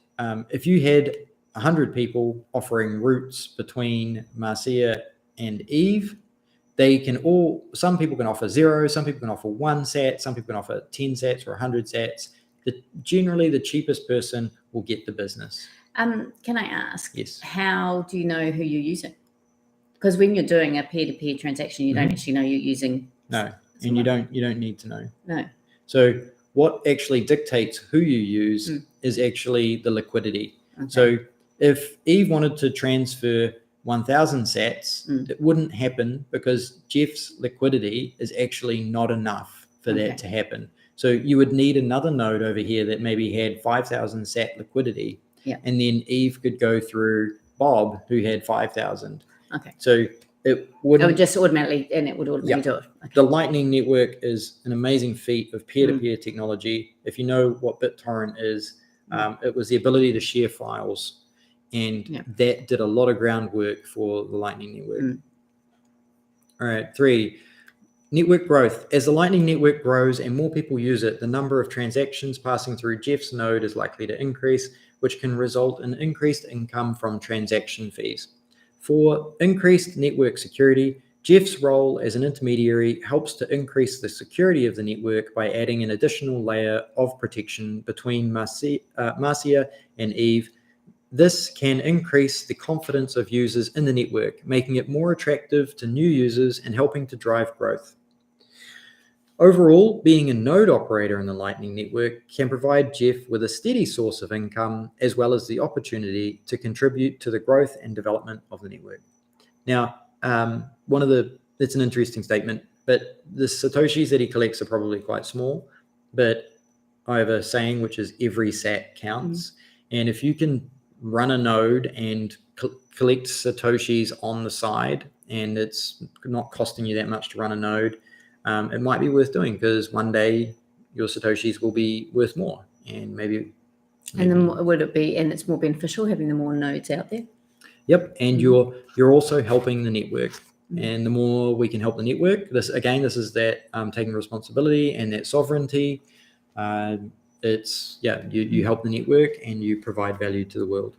if you had 100 people offering routes between Marcia and Eve, some people can offer 0, some people can offer 1 sat, some people can offer 10 sats or 100 sats. Generally, the cheapest person will get the business. Can I ask? Yes. How do you know who you're using? Because when you're doing a peer-to-peer transaction, you don't actually know you're using. No, and you don't need to know. No. So what actually dictates who you use is actually the liquidity. Okay. So if Eve wanted to transfer 1,000 sats, it wouldn't happen because Jeff's liquidity is actually not enough for that to happen. So you would need another node over here that maybe had 5,000 sat liquidity. Yeah. And then Eve could go through Bob, who had 5,000. Okay. So it would just automatically, and it would automatically do it. Okay. The Lightning Network is an amazing feat of peer-to-peer technology. If you know what BitTorrent is, it was the ability to share files. And that did a lot of groundwork for the Lightning Network. All right, 3, network growth. As the Lightning Network grows and more people use it, the number of transactions passing through Jeff's node is likely to increase, which can result in increased income from transaction fees. 4, increased network security. Jeff's role as an intermediary helps to increase the security of the network by adding an additional layer of protection between Marcia and Eve. This can increase the confidence of users in the network, making it more attractive to new users and helping to drive growth. Overall, being a node operator in the Lightning Network can provide Jeff with a steady source of income, as well as the opportunity to contribute to the growth and development of the network. Now, it's an interesting statement, but the Satoshis that he collects are probably quite small, but I have a saying, which is every sat counts. And if you can run a node and collect Satoshis on the side, and it's not costing you that much to run a node, it might be worth doing, because one day your Satoshis will be worth more, and maybe. And then would it be, and it's more beneficial having the more nodes out there? Yep, and you're also helping the network, and the more we can help the network, this is that taking responsibility and that sovereignty. You help the network and you provide value to the world.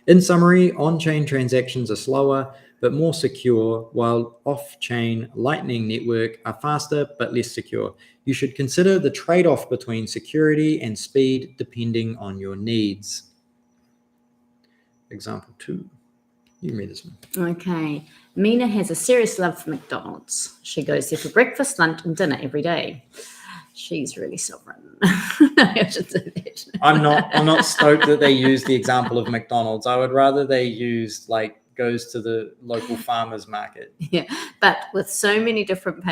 In summary, on-chain transactions are slower but more secure, while off-chain Lightning Network are faster but less secure. You should consider the trade-off between security and speed depending on your needs. Example 2. You can read this one. Okay. Mina has a serious love for McDonald's. She goes there for breakfast, lunch, and dinner every day. She's really sovereign. I should say that. I'm not stoked that they use the example of McDonald's. I would rather they used goes to the local farmers market. Yeah, but with so many different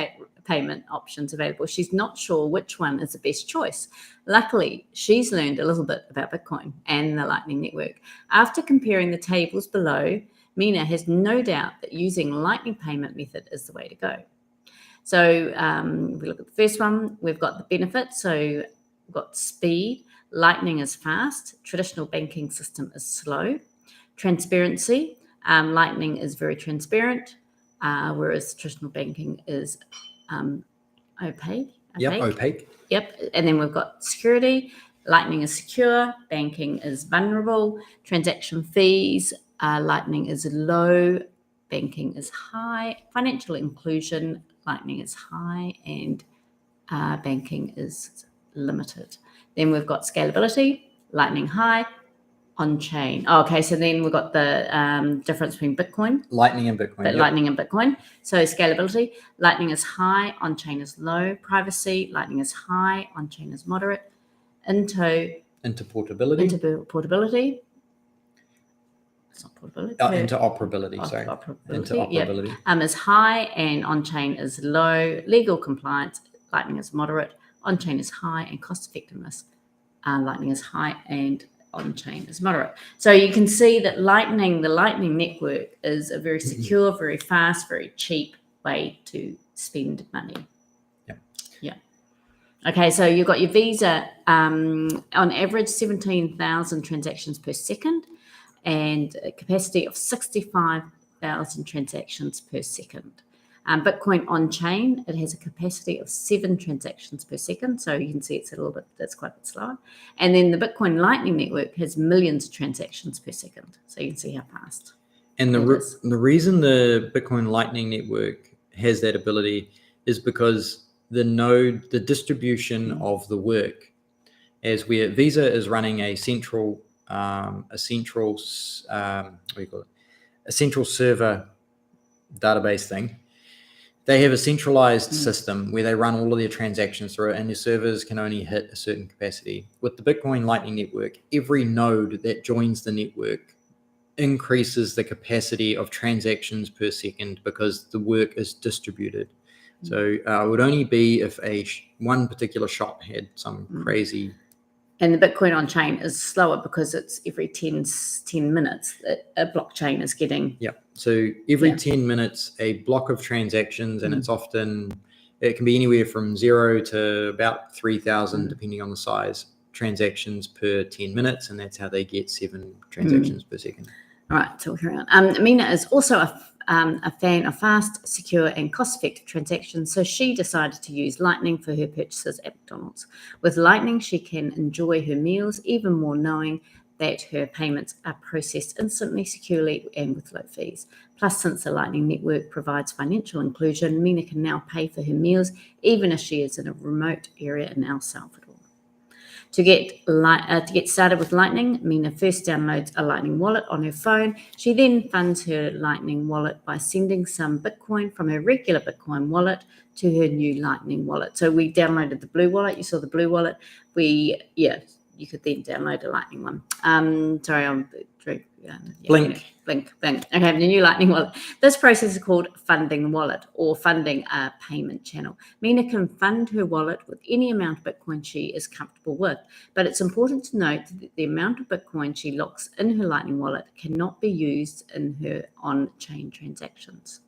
payment options available, she's not sure which one is the best choice. Luckily, she's learned a little bit about Bitcoin and the Lightning Network. After comparing the tables below, Mina has no doubt that using Lightning payment method is the way to go. So if we look at the first one, we've got the benefits. So we've got speed. Lightning is fast. Traditional banking system is slow. Transparency. Lightning is very transparent, whereas traditional banking is opaque. Yep, opaque. Yep. And then we've got security. Lightning is secure. Banking is vulnerable. Transaction fees. Lightning is low. Banking is high. Financial inclusion. Lightning is high, and banking is limited. Then we've got scalability. Lightning high. On-chain. Oh, okay, so then we've got the difference between Bitcoin. Lightning and Bitcoin. Yep. Lightning and Bitcoin. So scalability, Lightning is high, on-chain is low. Privacy, Lightning is high, on-chain is moderate. Interportability. Interoperability. It's not portability. Interoperability, sorry. Interoperability. Yep. Is high and on-chain is low. Legal compliance, Lightning is moderate. On-chain is high, and cost effectiveness, Lightning is high and on-chain is moderate. So you can see that the Lightning Network is a very secure, very fast, very cheap way to spend money. Yeah. Okay, so you've got your Visa, on average 17,000 transactions per second, and a capacity of 65,000 transactions per second. Bitcoin on-chain, it has a capacity of 7 transactions per second. So you can see that's quite a bit slower. And then the Bitcoin Lightning Network has millions of transactions per second. So you can see how fast. And the reason the Bitcoin Lightning Network has that ability is because the distribution of the work, as where Visa is running a central server database thing. They have a centralized system where they run all of their transactions through it, and their servers can only hit a certain capacity. With the Bitcoin Lightning Network, every node that joins the network increases the capacity of transactions per second because the work is distributed. So it would only be if one particular shop had some crazy. And the Bitcoin on-chain is slower because it's every 10 minutes that a blockchain is getting. Yeah. So every 10 minutes, a block of transactions, and it can be anywhere from 0 to about 3,000, depending on the size, transactions per 10 minutes. And that's how they get 7 transactions per second. All right. So we'll carry on. Mina is also a fan of fast, secure, and cost-effective transactions, so she decided to use Lightning for her purchases at McDonald's. With Lightning, she can enjoy her meals even more, knowing that her payments are processed instantly, securely, and with low fees. Plus, since the Lightning Network provides financial inclusion, Mina can now pay for her meals even if she is in a remote area in El Salvador. To get started with Lightning, Mina first downloads a Lightning wallet on her phone. She then funds her Lightning wallet by sending some Bitcoin from her regular Bitcoin wallet to her new Lightning wallet. So we downloaded the blue wallet. You saw the blue wallet. You could then download a Lightning one. Sorry, I'm Blink. Blink. Okay, the new Lightning wallet. This process is called funding the wallet or funding a payment channel. Mina can fund her wallet with any amount of Bitcoin she is comfortable with, but it's important to note that the amount of Bitcoin she locks in her Lightning wallet cannot be used in her on-chain transactions.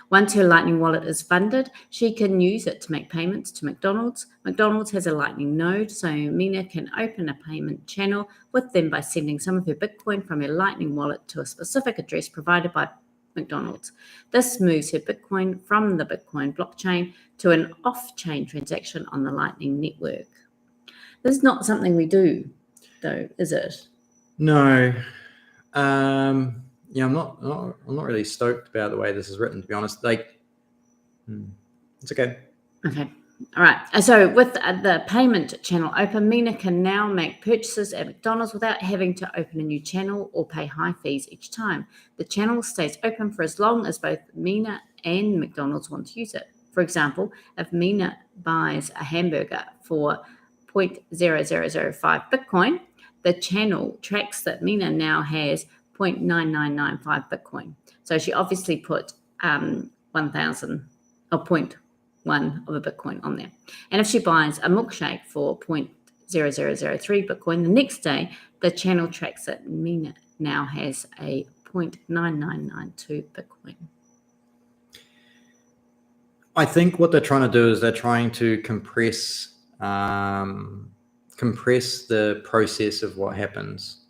Once her Lightning wallet is funded, she can use it to make payments to McDonald's. McDonald's has a Lightning node, so Mina can open a payment channel with them by sending some of her Bitcoin from her Lightning wallet to a specific address provided by McDonald's. This moves her Bitcoin from the Bitcoin blockchain to an off-chain transaction on the Lightning network. This is not something we do, though, is it? No. I'm not really stoked about the way this is written, to be honest. It's okay. Okay. All right. So with the payment channel open, Mina can now make purchases at McDonald's without having to open a new channel or pay high fees each time. The channel stays open for as long as both Mina and McDonald's want to use it. For example, if Mina buys a hamburger for 0.0005 Bitcoin, the channel tracks that Mina now has 0.9995 Bitcoin. So she obviously put 1,000 or 0.1 of a Bitcoin on there. And if she buys a milkshake for 0.0003 Bitcoin, the next day the channel tracks that Mina now has a 0.9992 Bitcoin. I think what they're trying to do is they're trying to compress the process of what happens.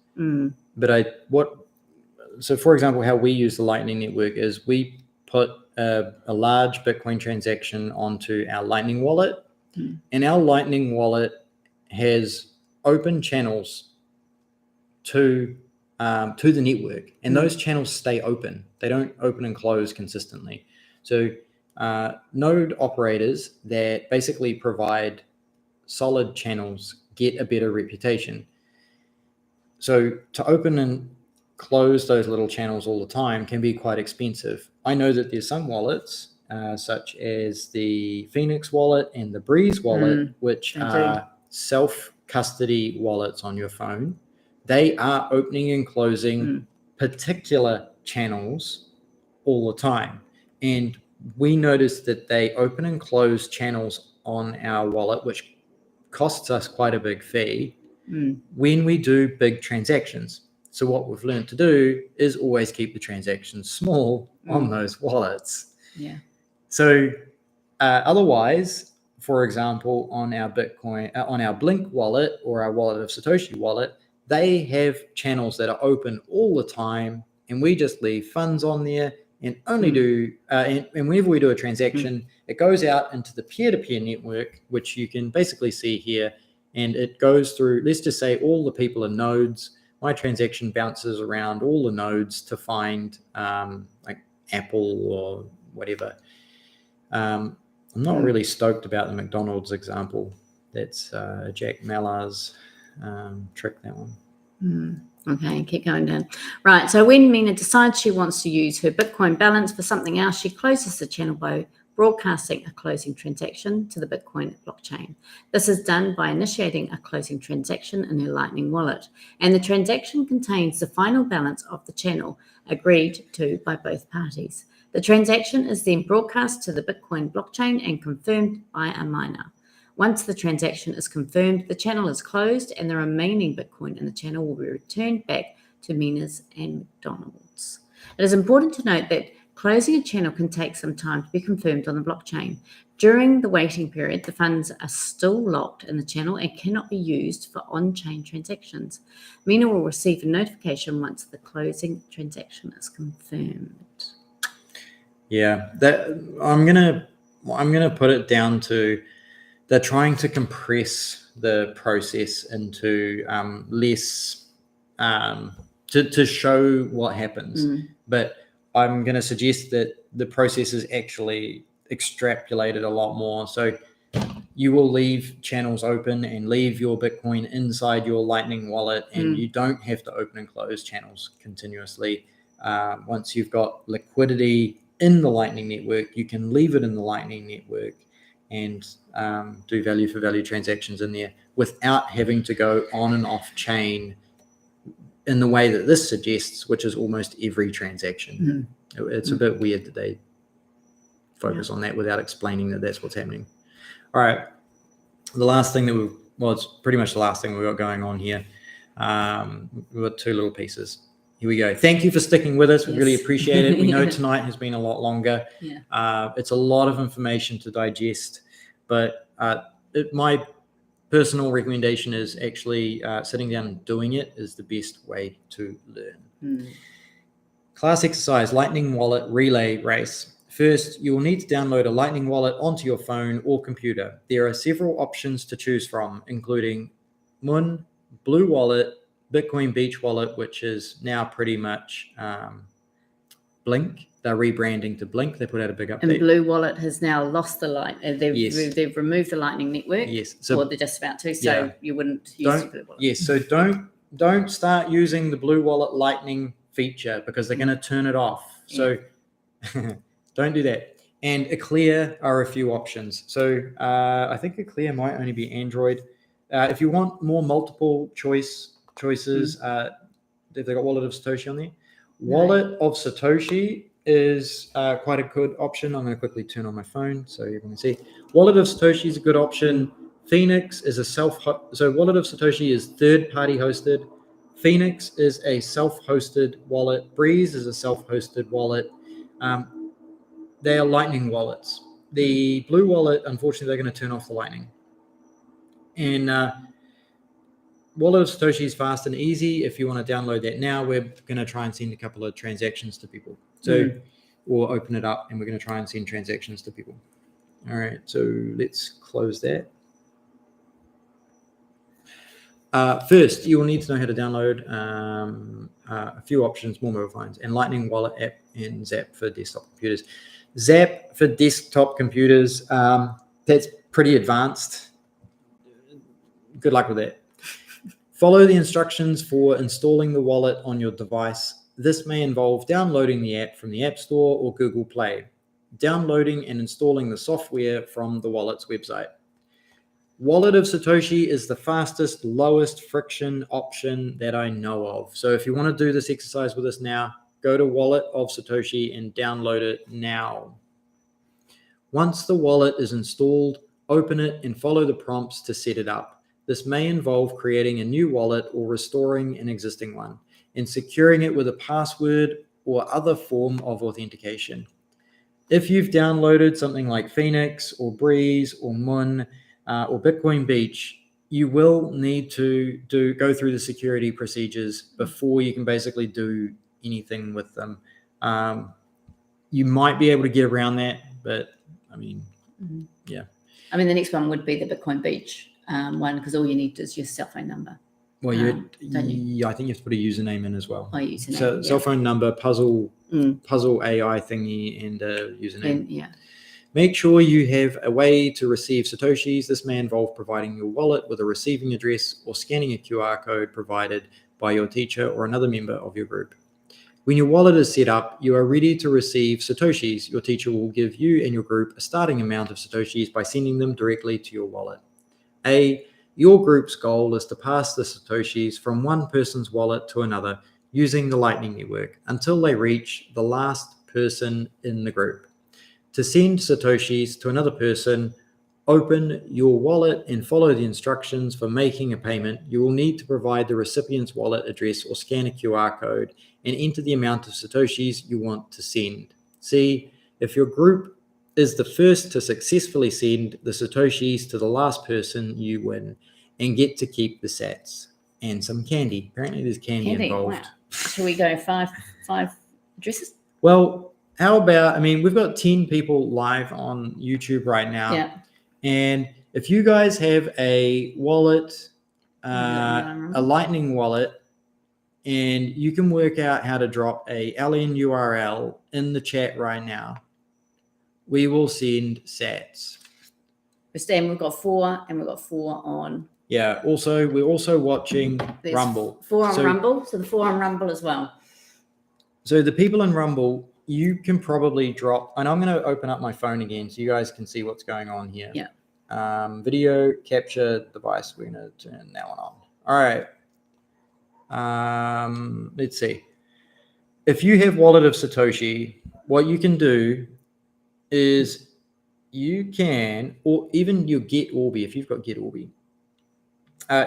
So for example, how we use the Lightning Network is we put a large Bitcoin transaction onto our Lightning wallet, and our Lightning wallet has open channels to the network, and those channels stay open. They don't open and close consistently. So node operators that basically provide solid channels get a better reputation. So to open and close those little channels all the time can be quite expensive. I know that there's some wallets, such as the Phoenix wallet and the Breeze wallet, which are self-custody wallets on your phone. They are opening and closing particular channels all the time. And we noticed that they open and close channels on our wallet, which costs us quite a big fee when we do big transactions. So what we've learned to do is always keep the transactions small on those wallets. Yeah. So otherwise, for example, on our Bitcoin, on our Blink wallet or our wallet of Satoshi wallet, they have channels that are open all the time, and we just leave funds on there and only do, and whenever we do a transaction, it goes out into the peer-to-peer network, which you can basically see here, and it goes through, let's just say all the people are nodes. My transaction bounces around all the nodes to find like Apple or whatever. I'm not really stoked about the McDonald's example. That's Jack Mallar's trick, that one. Okay, keep going down. Right, so when Mina decides she wants to use her Bitcoin balance for something else, she closes the channel by broadcasting a closing transaction to the Bitcoin blockchain. This is done by initiating a closing transaction in her Lightning wallet, and the transaction contains the final balance of the channel agreed to by both parties. The transaction is then broadcast to the Bitcoin blockchain and confirmed by a miner. Once the transaction is confirmed, the channel is closed and the remaining Bitcoin in the channel will be returned back to Mina's and McDonald's. It is important to note that closing a channel can take some time to be confirmed on the blockchain. During the waiting period, the funds are still locked in the channel and cannot be used for on-chain transactions. Mina will receive a notification once the closing transaction is confirmed. Yeah, that I'm gonna put it down to they're trying to compress the process into less to show what happens. But I'm going to suggest that the process is actually extrapolated a lot more. So you will leave channels open and leave your Bitcoin inside your Lightning wallet, and you don't have to open and close channels continuously. Once you've got liquidity in the Lightning network, you can leave it in the Lightning network and do value for value transactions in there without having to go on and off chain in the way that this suggests, which is almost every transaction. It's a bit weird that they focus on that without explaining that that's what's happening. All right. The last thing that it's pretty much the last thing we've got going on here. We've got two little pieces. Here we go. Thank you for sticking with us. We really appreciate it. We know tonight has been a lot longer. It's a lot of information to digest, but my personal recommendation is actually sitting down and doing it is the best way to learn. Class exercise, Lightning Wallet Relay Race. First, you will need to download a Lightning wallet onto your phone or computer. There are several options to choose from, including Moon, Blue Wallet, Bitcoin Beach Wallet, which is now pretty much Blink. They're rebranding to Blink. They put out a big update. And Blue Wallet has now lost the they've removed the Lightning network. Yes. Or they're just about to, so you wouldn't use the Blue Wallet. Yes, so don't start using the Blue Wallet Lightning feature because they're going to turn it off. So don't do that. And Eclair are a few options. So I think Eclair might only be Android. If you want more multiple choices, they've got Wallet of Satoshi on there. Wallet of Satoshi is quite a good option. I'm going to quickly turn on my phone so you can see. Wallet of Satoshi is a good option. Phoenix is a so Wallet of Satoshi is third-party hosted. Phoenix is a self-hosted wallet. Breeze is a self-hosted wallet. They are Lightning wallets. The Blue Wallet, unfortunately, they're going to turn off the Lightning. And Wallet of Satoshi is fast and easy. If you want to download that now, we're going to try and send a couple of transactions to people. So, or open it up, and we're going to try and send transactions to people. All right, so let's close that. First, you will need to know how to download a few options, more mobile phones, and Lightning Wallet app and Zap for desktop computers. Zap for desktop computers, that's pretty advanced. Good luck with that. Follow the instructions for installing the wallet on your device. This may involve downloading the app from the App Store or Google Play, downloading and installing the software from the wallet's website. Wallet of Satoshi is the fastest, lowest friction option that I know of. So if you want to do this exercise with us now, go to Wallet of Satoshi and download it now. Once the wallet is installed, open it and follow the prompts to set it up. This may involve creating a new wallet or restoring an existing one and securing it with a password or other form of authentication. If you've downloaded something like Phoenix or Breeze or Moon or Bitcoin Beach, you will need to go through the security procedures before you can basically do anything with them. You might be able to get around that, but I mean, yeah. I mean, the next one would be the Bitcoin Beach one, because all you need is your cell phone number. Well, yeah, I think you have to put a username in as well. Oh, username. So cell phone number, puzzle AI thingy, and a username. And, Make sure you have a way to receive Satoshis. This may involve providing your wallet with a receiving address or scanning a QR code provided by your teacher or another member of your group. When your wallet is set up, you are ready to receive Satoshis. Your teacher will give you and your group a starting amount of Satoshis by sending them directly to your wallet. Your group's goal is to pass the Satoshis from one person's wallet to another using the Lightning Network until they reach the last person in the group. To send Satoshis to another person, open your wallet and follow the instructions for making a payment. You will need to provide the recipient's wallet address or scan a QR code and enter the amount of Satoshis you want to send. See, if your group is the first to successfully send the Satoshis to the last person, you win and get to keep the sats and some candy. Apparently there's candy involved. Wow. Shall we go five addresses? Well, how about, we've got 10 people live on YouTube right now. Yeah. And if you guys have a wallet, a Lightning wallet, and you can work out how to drop a LN URL in the chat right now, we will send sats. We've got 4 and we've got 4 on. Yeah. Also, we're also watching There's Rumble. 4 on Rumble. So the 4 on Rumble as well. So the people in Rumble, you can probably drop, and I'm going to open up my phone again so you guys can see what's going on here. Yeah. Video capture device. We're going to turn that one on. All right. Let's see. If you have Wallet of Satoshi, what you can do is you can, or even your Get Orbi, if you've got Get Orbi,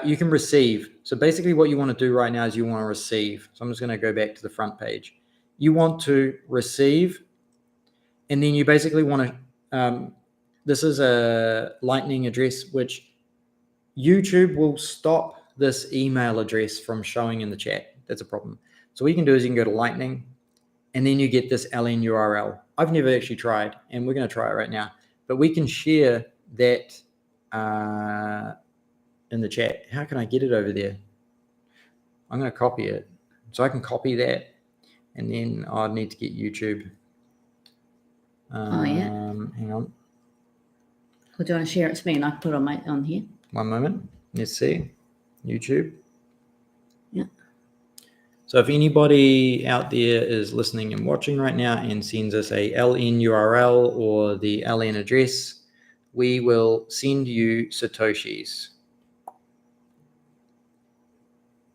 you can receive. So basically what you want to do right now is you want to receive. So I'm just going to go back to the front page. You want to receive, and then you basically want to, this is a Lightning address, which YouTube will stop this email address from showing in the chat. That's a problem. So what you can do is you can go to Lightning, and then you get this LN URL. I've never actually tried, and we're going to try it right now. But we can share that in the chat. How can I get it over there? I'm going to copy it. So I can copy that, and then I need to get YouTube. Hang on. Well, do you want to share it to me and I can put it on here? One moment. Let's see. YouTube. Yeah. So if anybody out there is listening and watching right now and sends us a LN URL or the LN address, we will send you Satoshis.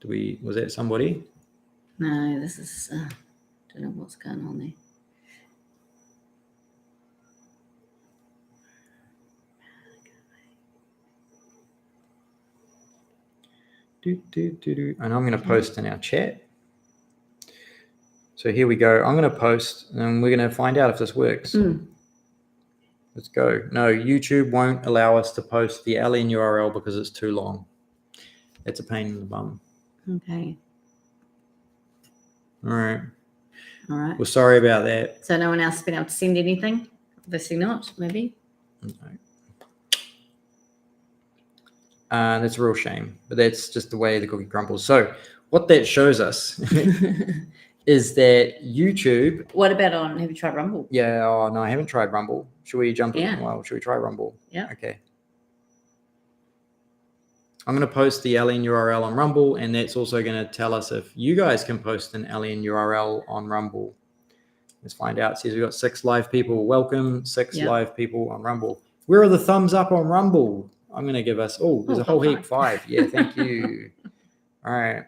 Was that somebody? No, this is, don't know what's going on there. And I'm going to post in our chat. So here we go. I'm going to post, and we're going to find out if this works. Let's go. No, YouTube won't allow us to post the LN URL because it's too long. It's a pain in the bum. Okay. All right. All right. Well, sorry about that. So no one else has been able to send anything? Obviously not, maybe. No. That's a real shame, but that's just the way the cookie crumbles. So what that shows us is that YouTube. What about have you tried Rumble? Yeah. Oh, no, I haven't tried Rumble. Should we jump in? Yeah. Well, should we try Rumble? Yeah. Okay. I'm going to post the LN URL on Rumble, and that's also going to tell us if you guys can post an LN URL on Rumble. Let's find out. It says we've got 6 live people. Welcome, 6 live people on Rumble. Where are the thumbs up on Rumble? I'm going to give us, there's a whole heap, 5. Yeah, thank you. All right,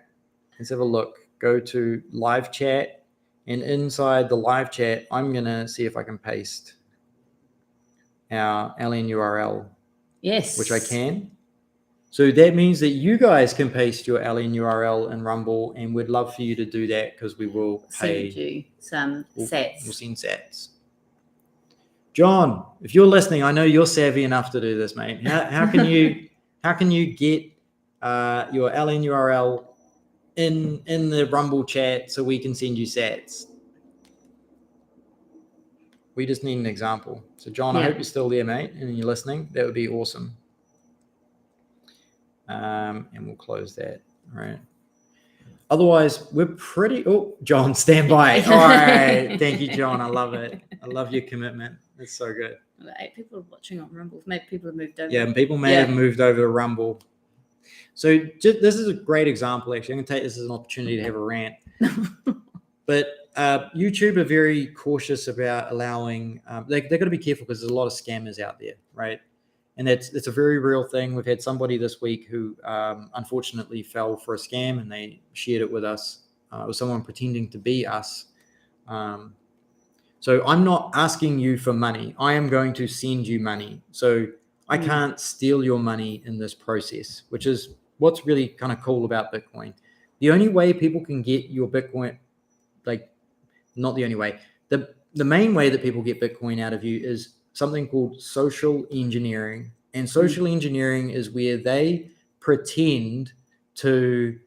let's have a look. Go to live chat, and inside the live chat, I'm going to see if I can paste our LN URL. Yes. Which I can. So that means that you guys can paste your LN URL in Rumble, and we'd love for you to do that because we will pay. Send you some sats. We'll send sats. John, if you're listening, I know you're savvy enough to do this, mate. How can you get your LN URL in the Rumble chat so we can send you sats? We just need an example. So John, I hope you're still there, mate, and you're listening. That would be awesome. And we'll close that. All right. Otherwise, we're pretty. Oh, John, stand by. All right. Thank you, John. I love it. I love your commitment. It's so good. 8 people are watching on Rumble. Maybe people have moved over. Yeah, and people may have moved over to Rumble. So this is a great example, actually. I'm going to take this as an opportunity to have a rant. But YouTube are very cautious about allowing. They've got to be careful because there's a lot of scammers out there, right? And it's a very real thing. We've had somebody this week who unfortunately fell for a scam, and they shared it with us. It was someone pretending to be us. So I'm not asking you for money. I am going to send you money. So I can't steal your money in this process, which is what's really kind of cool about Bitcoin. The only way people can get your Bitcoin, not the only way, the main way that people get Bitcoin out of you is something called social engineering. And social engineering is where they pretend to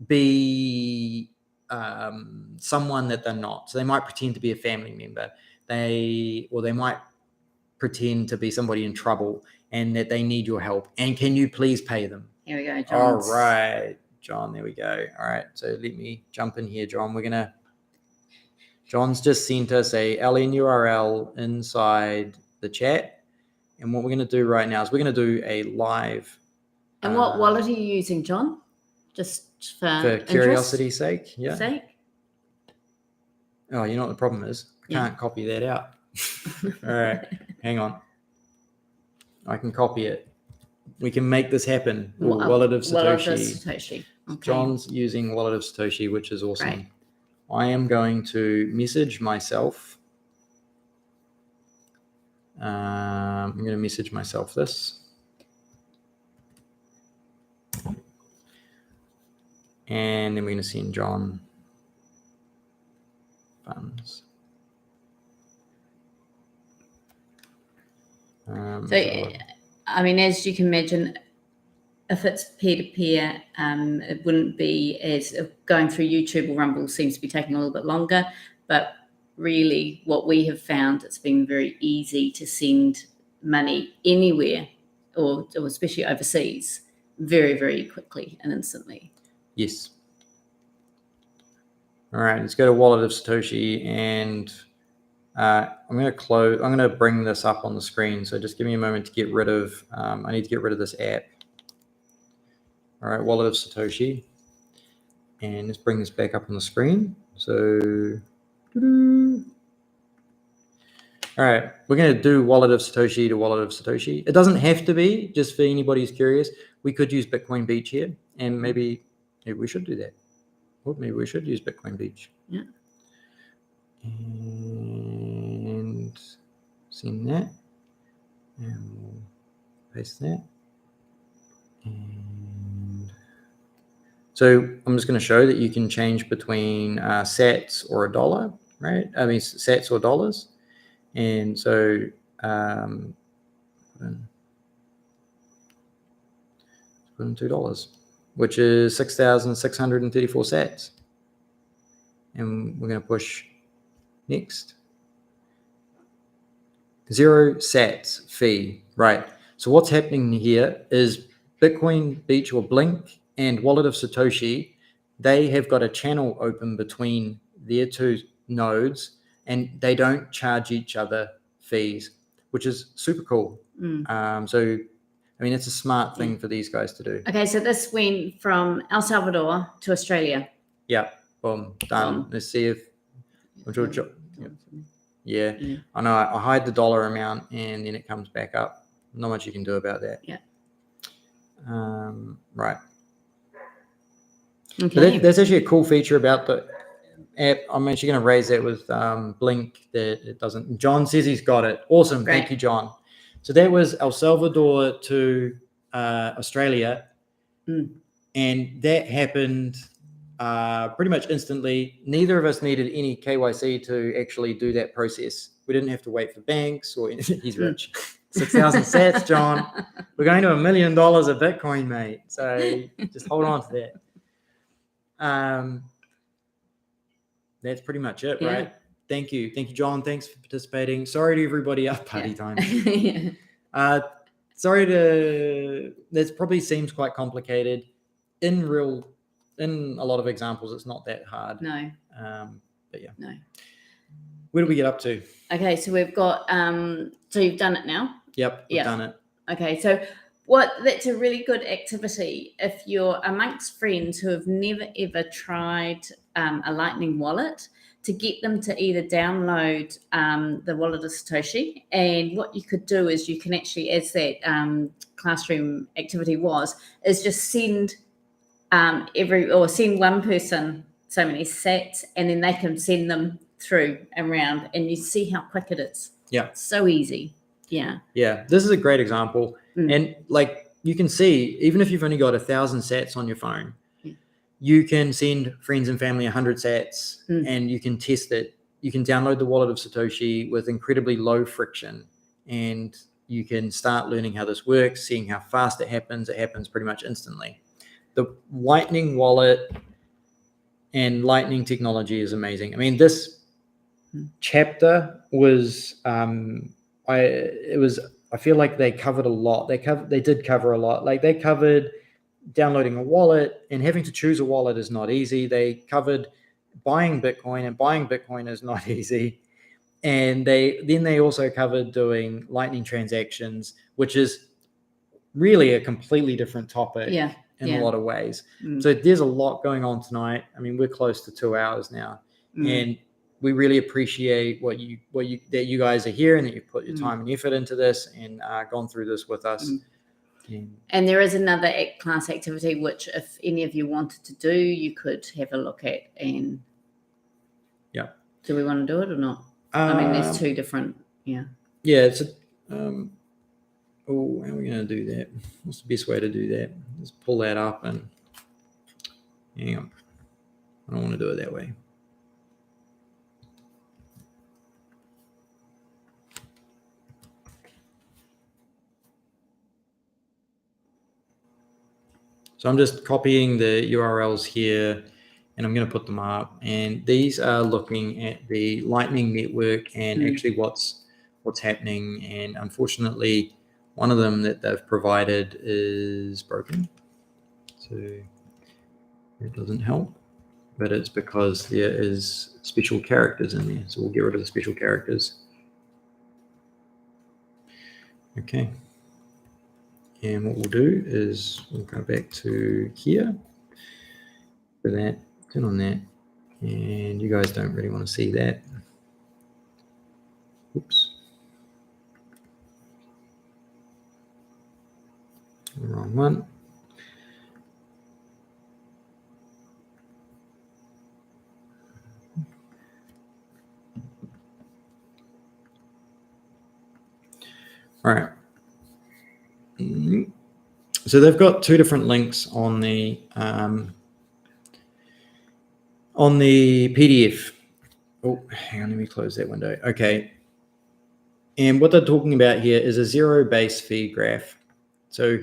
be someone that they're not. So they might pretend to be a family member. They might pretend to be somebody in trouble and that they need your help. And can you please pay them? Here we go, John. All right, John, there we go. All right, so let me jump in here, John. John's just sent us a LN URL inside the chat. And what we're going to do right now is we're going to do a live. And what wallet are you using, John? Just for curiosity's sake. Yeah. Sake? Oh, you know what the problem is? I can't copy that out. All right, hang on. I can copy it. We can make this happen. Wallet of Satoshi. Wallet of Satoshi. Okay. John's using Wallet of Satoshi, which is awesome. Right. I am going to message myself. I'm going to message myself this. And then we're going to send John funds. I mean, as you can imagine, if it's peer-to-peer, it wouldn't be as going through YouTube or Rumble seems to be taking a little bit longer. But really, what we have found, it's been very easy to send money anywhere, or especially overseas, very, very quickly and instantly. Yes. All right, let's go to Wallet of Satoshi, and I'm going to bring this up on the screen. So just give me a moment to get rid of, I need to get rid of this app. All right, Wallet of Satoshi. And let's bring this back up on the screen. So, all right, we're going to do Wallet of Satoshi to Wallet of Satoshi. It doesn't have to be, just for anybody who's curious. We could use Bitcoin Beach here, and maybe we should do that. Or maybe we should use Bitcoin Beach. Yeah. And send that. And we'll paste that. And so I'm just going to show that you can change between sats or a dollar, right? I mean, sats or dollars. And so put in $2, which is 6,634 sats. And we're going to push next. 0 sats fee, right? So what's happening here is Bitcoin Beach or Blink and Wallet of Satoshi, they have got a channel open between their two nodes, and they don't charge each other fees, which is super cool. So, I mean, it's a smart thing for these guys to do. Okay, so this went from El Salvador to Australia. Yeah, boom, done. Let's see if... Yeah, I know. I hide the dollar amount and then it comes back up. Not much you can do about that. Yeah. Right. Okay. But that's actually a cool feature about the app. I'm actually going to raise that with Blink that it doesn't. John says he's got it. Awesome. Great. Thank you, John. So that was El Salvador to Australia. And that happened pretty much instantly. Neither of us needed any KYC to actually do that process. We didn't have to wait for banks or anything. He's rich. 6,000 sats, John. We're going to $1 million of Bitcoin, mate. So just hold on to that. That's pretty much it, right? Thank you, John. Thanks for participating. Sorry to everybody up party time. Sorry to. That probably seems quite complicated. In a lot of examples, it's not that hard. No. But yeah. No. Where do we get up to? Okay, so we've got. So you've done it now. Yep, we've done it. Okay, so that's a really good activity if you're amongst friends who have never ever tried a Lightning wallet, to get them to either download the Wallet of Satoshi. And what you could do is you can actually, as that classroom activity was, is just send send one person so many sats, and then they can send them through and around, and you see how quick it is. Yeah. It's so easy. Yeah. Yeah. This is a great example. And like you can see, even if you've only got 1,000 sats on your phone, you can send friends and family 100 sats and you can test it. You can download the Wallet of Satoshi with incredibly low friction, and you can start learning how this works, seeing how fast it happens. It happens pretty much instantly. The Lightning wallet and Lightning technology is amazing. I mean, this chapter was, I feel like they covered a lot. They did cover a lot. Like they covered downloading a wallet, and having to choose a wallet is not easy. They covered buying Bitcoin, and buying Bitcoin is not easy. And they also covered doing Lightning transactions, which is really a completely different topic in a lot of ways. So there's a lot going on tonight. I mean, we're close to 2 hours now, and we really appreciate that you guys are here and that you've put your time and effort into this and gone through this with us. And there is another class activity which, if any of you wanted to do, you could have a look at. And do we want to do it or not? I mean, there's two different. It's a. Oh, how are we going to do that? What's the best way to do that? Let's pull that up and hang on. I don't want to do it that way. So I'm just copying the URLs here and I'm going to put them up. And these are looking at the Lightning Network and actually what's happening. And unfortunately, one of them that they've provided is broken, so it doesn't help, but it's because there is special characters in there. So we'll get rid of the special characters. Okay. And what we'll do is we'll go back to here for that, turn on that, and you guys don't really want to see that. Oops. Wrong one. All right. So they've got two different links on the PDF. Oh, hang on, let me close that window. Okay. And what they're talking about here is a zero base fee graph. So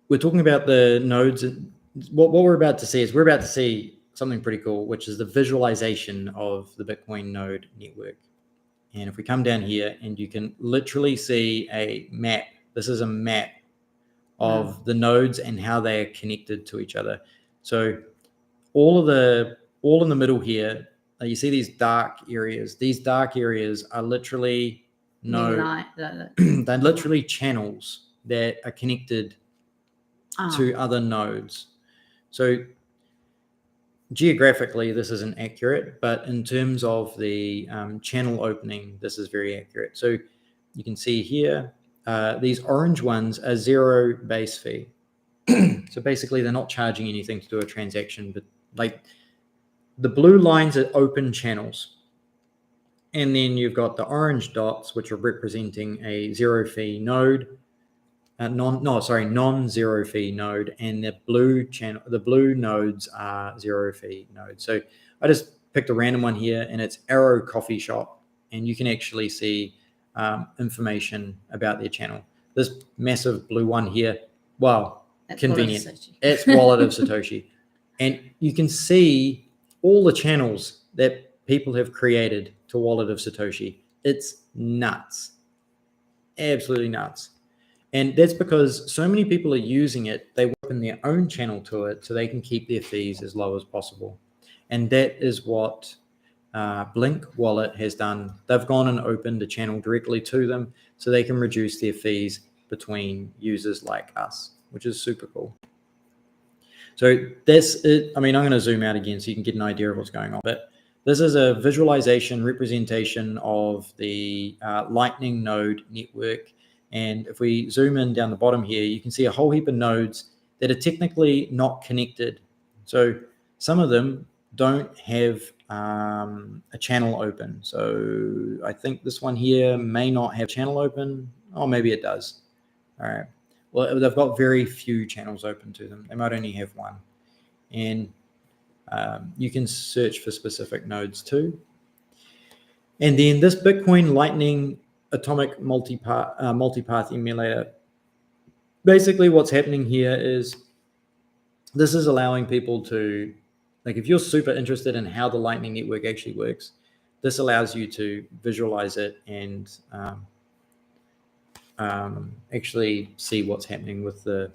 we're talking about the nodes. What we're about to see is we're about to see something pretty cool, which is the visualization of the Bitcoin node network. And if we come down here and you can literally see a map, this is a map of the nodes and how they are connected to each other. So all in the middle here, you see these dark areas. These dark areas are literally they're literally channels that are connected to other nodes. So geographically, this isn't accurate, but in terms of the channel opening, this is very accurate. So you can see here, these orange ones are zero base fee. So basically, they're not charging anything to do a transaction, but like the blue lines are open channels. And then you've got the orange dots, which are representing a zero fee node. Non-zero fee node, and the blue nodes are zero fee nodes. So I just picked a random one here, and it's Arrow Coffee Shop, and you can actually see information about their channel. This massive blue one here, wow, that's convenient. It's Wallet of Satoshi, and you can see all the channels that people have created to Wallet of Satoshi. It's nuts, absolutely nuts. And that's because so many people are using it, they open their own channel to it so they can keep their fees as low as possible. And that is what Blink Wallet has done. They've gone and opened a channel directly to them so they can reduce their fees between users like us, which is super cool. So that's it. I mean, I'm going to zoom out again so you can get an idea of what's going on. But this is a visualization representation of the Lightning node network. And if we zoom in down the bottom here, you can see a whole heap of nodes that are technically not connected. So some of them don't have a channel open. So I think this one here may not have channel open. Oh, maybe it does. All right. Well, they've got very few channels open to them. They might only have one. And you can search for specific nodes too. And then this Bitcoin Lightning atomic multipath emulator. Basically what's happening here is this is allowing people to, like if you're super interested in how the Lightning Network actually works, this allows you to visualize it and actually see what's happening with the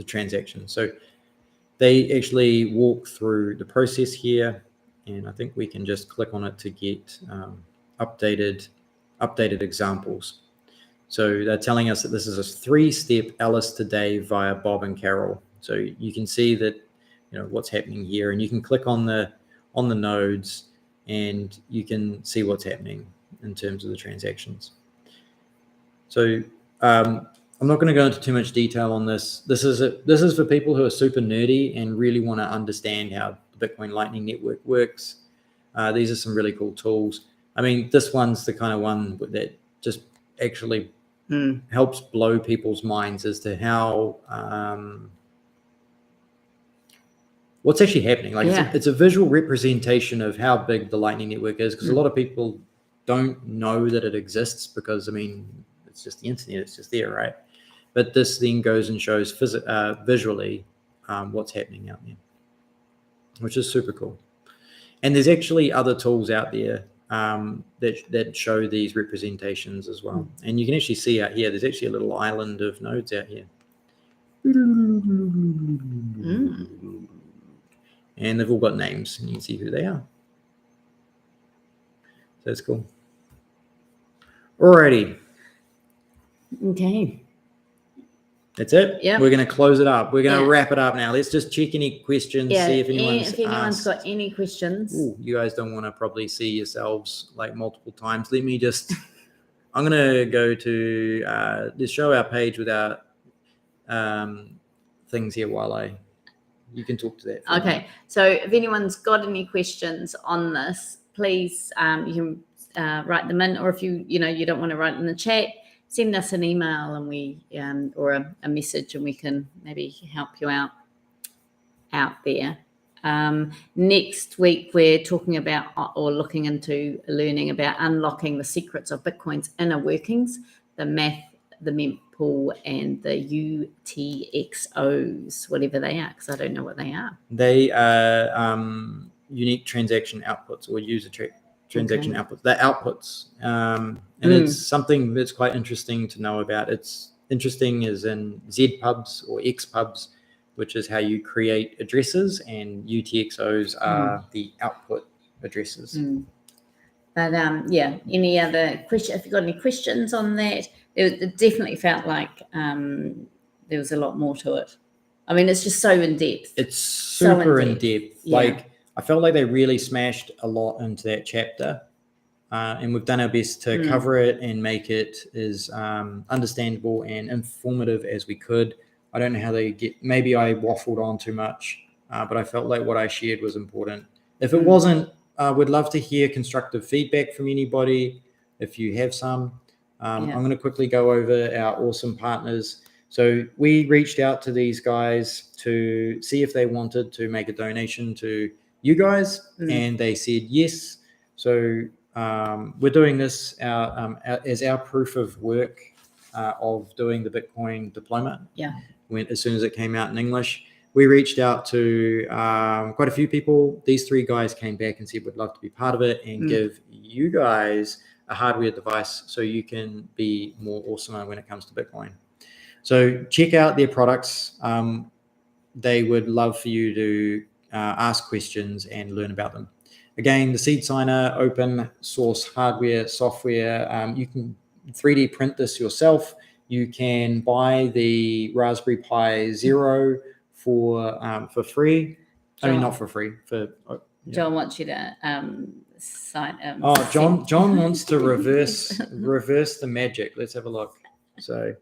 transaction. So they actually walk through the process here. And I think we can just click on it to get updated examples. So they're telling us that this is a 3-step Alice today via Bob and Carol. So you can see that, what's happening here, and you can click on the nodes and you can see what's happening in terms of the transactions. So I'm not going to go into too much detail on this. This is for people who are super nerdy and really want to understand how the Bitcoin Lightning Network works. These are some really cool tools. I mean, this one's the kind of one that just actually helps blow people's minds as to how what's actually happening. Like it's a visual representation of how big the Lightning Network is, because a lot of people don't know that it exists because, I mean, it's just the internet, it's just there, right? But this then goes and shows visually what's happening out there, which is super cool. And there's actually other tools out there that show these representations as well. And you can actually see out here, there's actually a little island of nodes out here. And they've all got names, and you can see who they are. So that's cool. Alrighty. Okay. That's it. Yeah. We're going to close it up. We're going to wrap it up now. Let's just check any questions. Yeah. See if anyone's got any questions. Ooh, you guys don't want to probably see yourselves like multiple times. Let me just. I'm going to go to let's show our page with our things here while you can talk to that. Okay. So if anyone's got any questions on this, please you can write them in, or if you don't want to write in the chat, send us an email and we or a message, and we can maybe help you out there. Next week we're talking about or looking into learning about unlocking the secrets of Bitcoin's inner workings, the math, the mempool, and the UTXOs, whatever they are, because I don't know what they are. They are unique transaction outputs, or user transaction outputs. They're outputs. And it's something that's quite interesting to know about. It's interesting as in ZPubs or XPubs, which is how you create addresses, and UTXOs are the output addresses. But any other question? If you've got any questions on that, it definitely felt like there was a lot more to it. I mean, it's just so in depth. It's super in depth. Yeah. Like, I felt like they really smashed a lot into that chapter. And we've done our best to cover it and make it as understandable and informative as we could. I don't know how maybe I waffled on too much, but I felt like what I shared was important. If it wasn't, we'd love to hear constructive feedback from anybody if you have some. I'm going to quickly go over our awesome partners. So we reached out to these guys to see if they wanted to make a donation to you guys, and they said yes. So we're doing this as our proof of work of doing the Bitcoin Diploma. As soon as it came out in English, we reached out to quite a few people. These 3 guys came back and said we'd love to be part of it and give you guys a hardware device so you can be more awesome when it comes to Bitcoin. So check out their products. They would love for you to ask questions and learn about them. Again, the Seed Signer, open source hardware, software. You can 3D print this yourself. You can buy the Raspberry Pi Zero for free. John, I mean, not for free. John wants you to sign. John wants to reverse the magic. Let's have a look. So,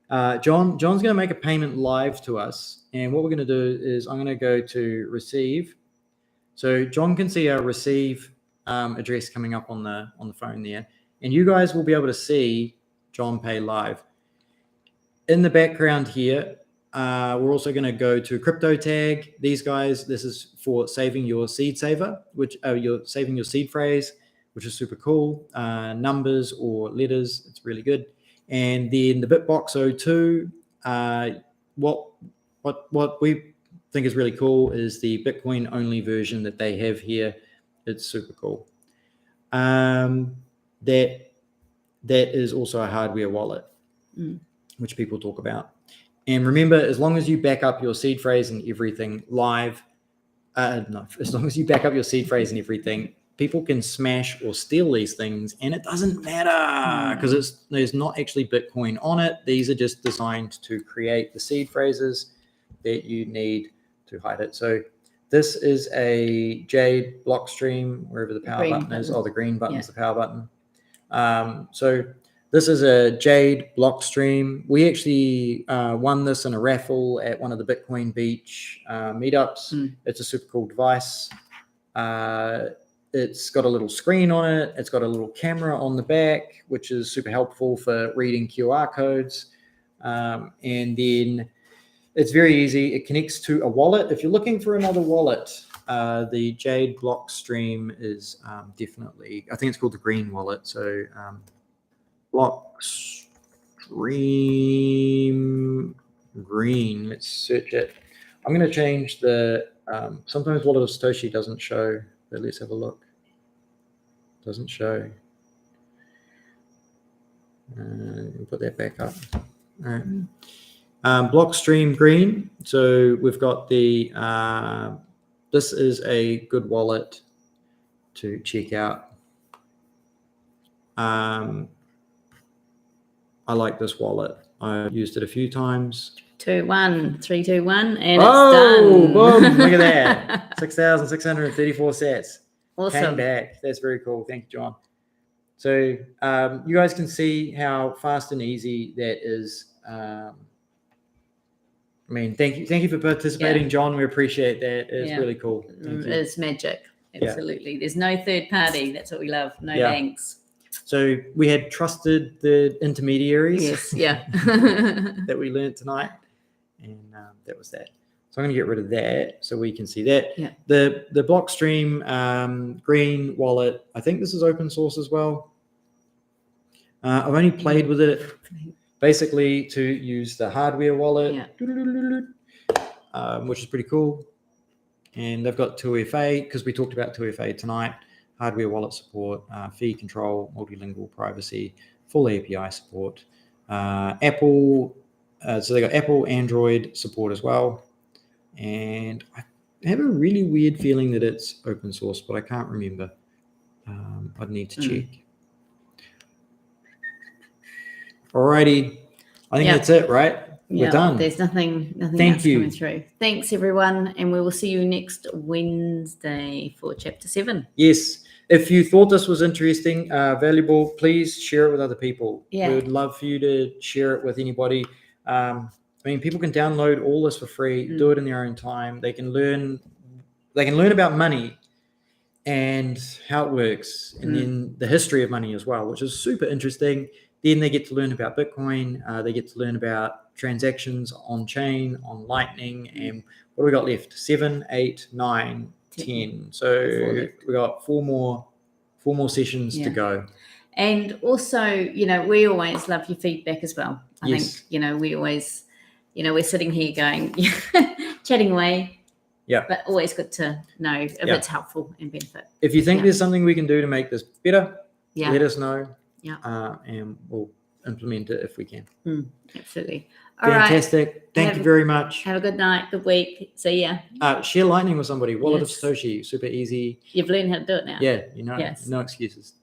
John's going to make a payment live to us, and what we're going to do is I'm going to go to receive. So John can see our receive address coming up on the phone there, and you guys will be able to see John pay live. In the background here, we're also going to go to crypto tag. These guys, this is for saving your seed saver, which you're saving your seed phrase, which is super cool. Numbers or letters, it's really good. And then the Bitbox 02, what we think is really cool is the Bitcoin only version that they have here. It's super cool. That is also a hardware wallet, which people talk about. And remember, as long as you back up your seed phrase and everything live, No, as long as you back up your seed phrase and everything, people can smash or steal these things, and it doesn't matter because there's not actually Bitcoin on it. These are just designed to create the seed phrases that you need to hide it. So this is a Jade block stream, wherever the power button is. Oh, the green button is the power button. So this is a Jade block stream. We actually won this in a raffle at one of the Bitcoin Beach meetups. It's a super cool device. It's got a little screen on it. It's got a little camera on the back, which is super helpful for reading QR codes. And then it's very easy. It connects to a wallet. If you're looking for another wallet, the Jade block stream is definitely, I think it's called the green wallet. So block stream green. Let's search it. I'm going to change the, sometimes Wallet of Satoshi doesn't show, but let's have a look. Doesn't show. Put that back up. All right. Blockstream green. So we've got the, this is a good wallet to check out. I like this wallet. I've used it a few times. 3, 2, 1, and it's done. Boom, look at that. 6,634 sats. Awesome. Came back. That's very cool. Thank you, John. So you guys can see how fast and easy that is. I mean, thank you for participating, John. We appreciate that. It's really cool. It's magic. Absolutely. There's no third party. That's what we love. No banks. So we had trusted the intermediaries. Yes. That we learned tonight, and that was that. So I'm going to get rid of that so we can see that. Yeah. The Blockstream green wallet, I think this is open source as well. I've only played with it basically to use the hardware wallet, which is pretty cool. And they've got 2FA, because we talked about 2FA tonight, hardware wallet support, fee control, multilingual privacy, full API support, Apple. So they got Apple, Android support as well. And I have a really weird feeling that it's open source, but I can't remember. I'd need to check. Alrighty. I think that's it, right? We're done. There's nothing else coming through. Thanks, everyone. And we will see you next Wednesday for Chapter 7. Yes. If you thought this was interesting, valuable, please share it with other people. We would love for you to share it with anybody. I mean, people can download all this for free, do it in their own time. They can learn about money and how it works, and then the history of money as well, which is super interesting. Then they get to learn about Bitcoin. They get to learn about transactions on chain, on Lightning, and what do we got left? 7, 8, 9, 10. So we got four more sessions to go. And also, we always love your feedback as well. I think, we always, we're sitting here going, chatting away. Yeah. But always good to know if it's helpful and benefit. If you think there's something we can do to make this better, let us know. Yeah. And we'll implement it if we can. Absolutely. Fantastic. Thank you very much. Have a good night, good week. See ya. Share Lightning with somebody. Wallet of Satoshi. Super easy. You've learned how to do it now. Yeah. No excuses.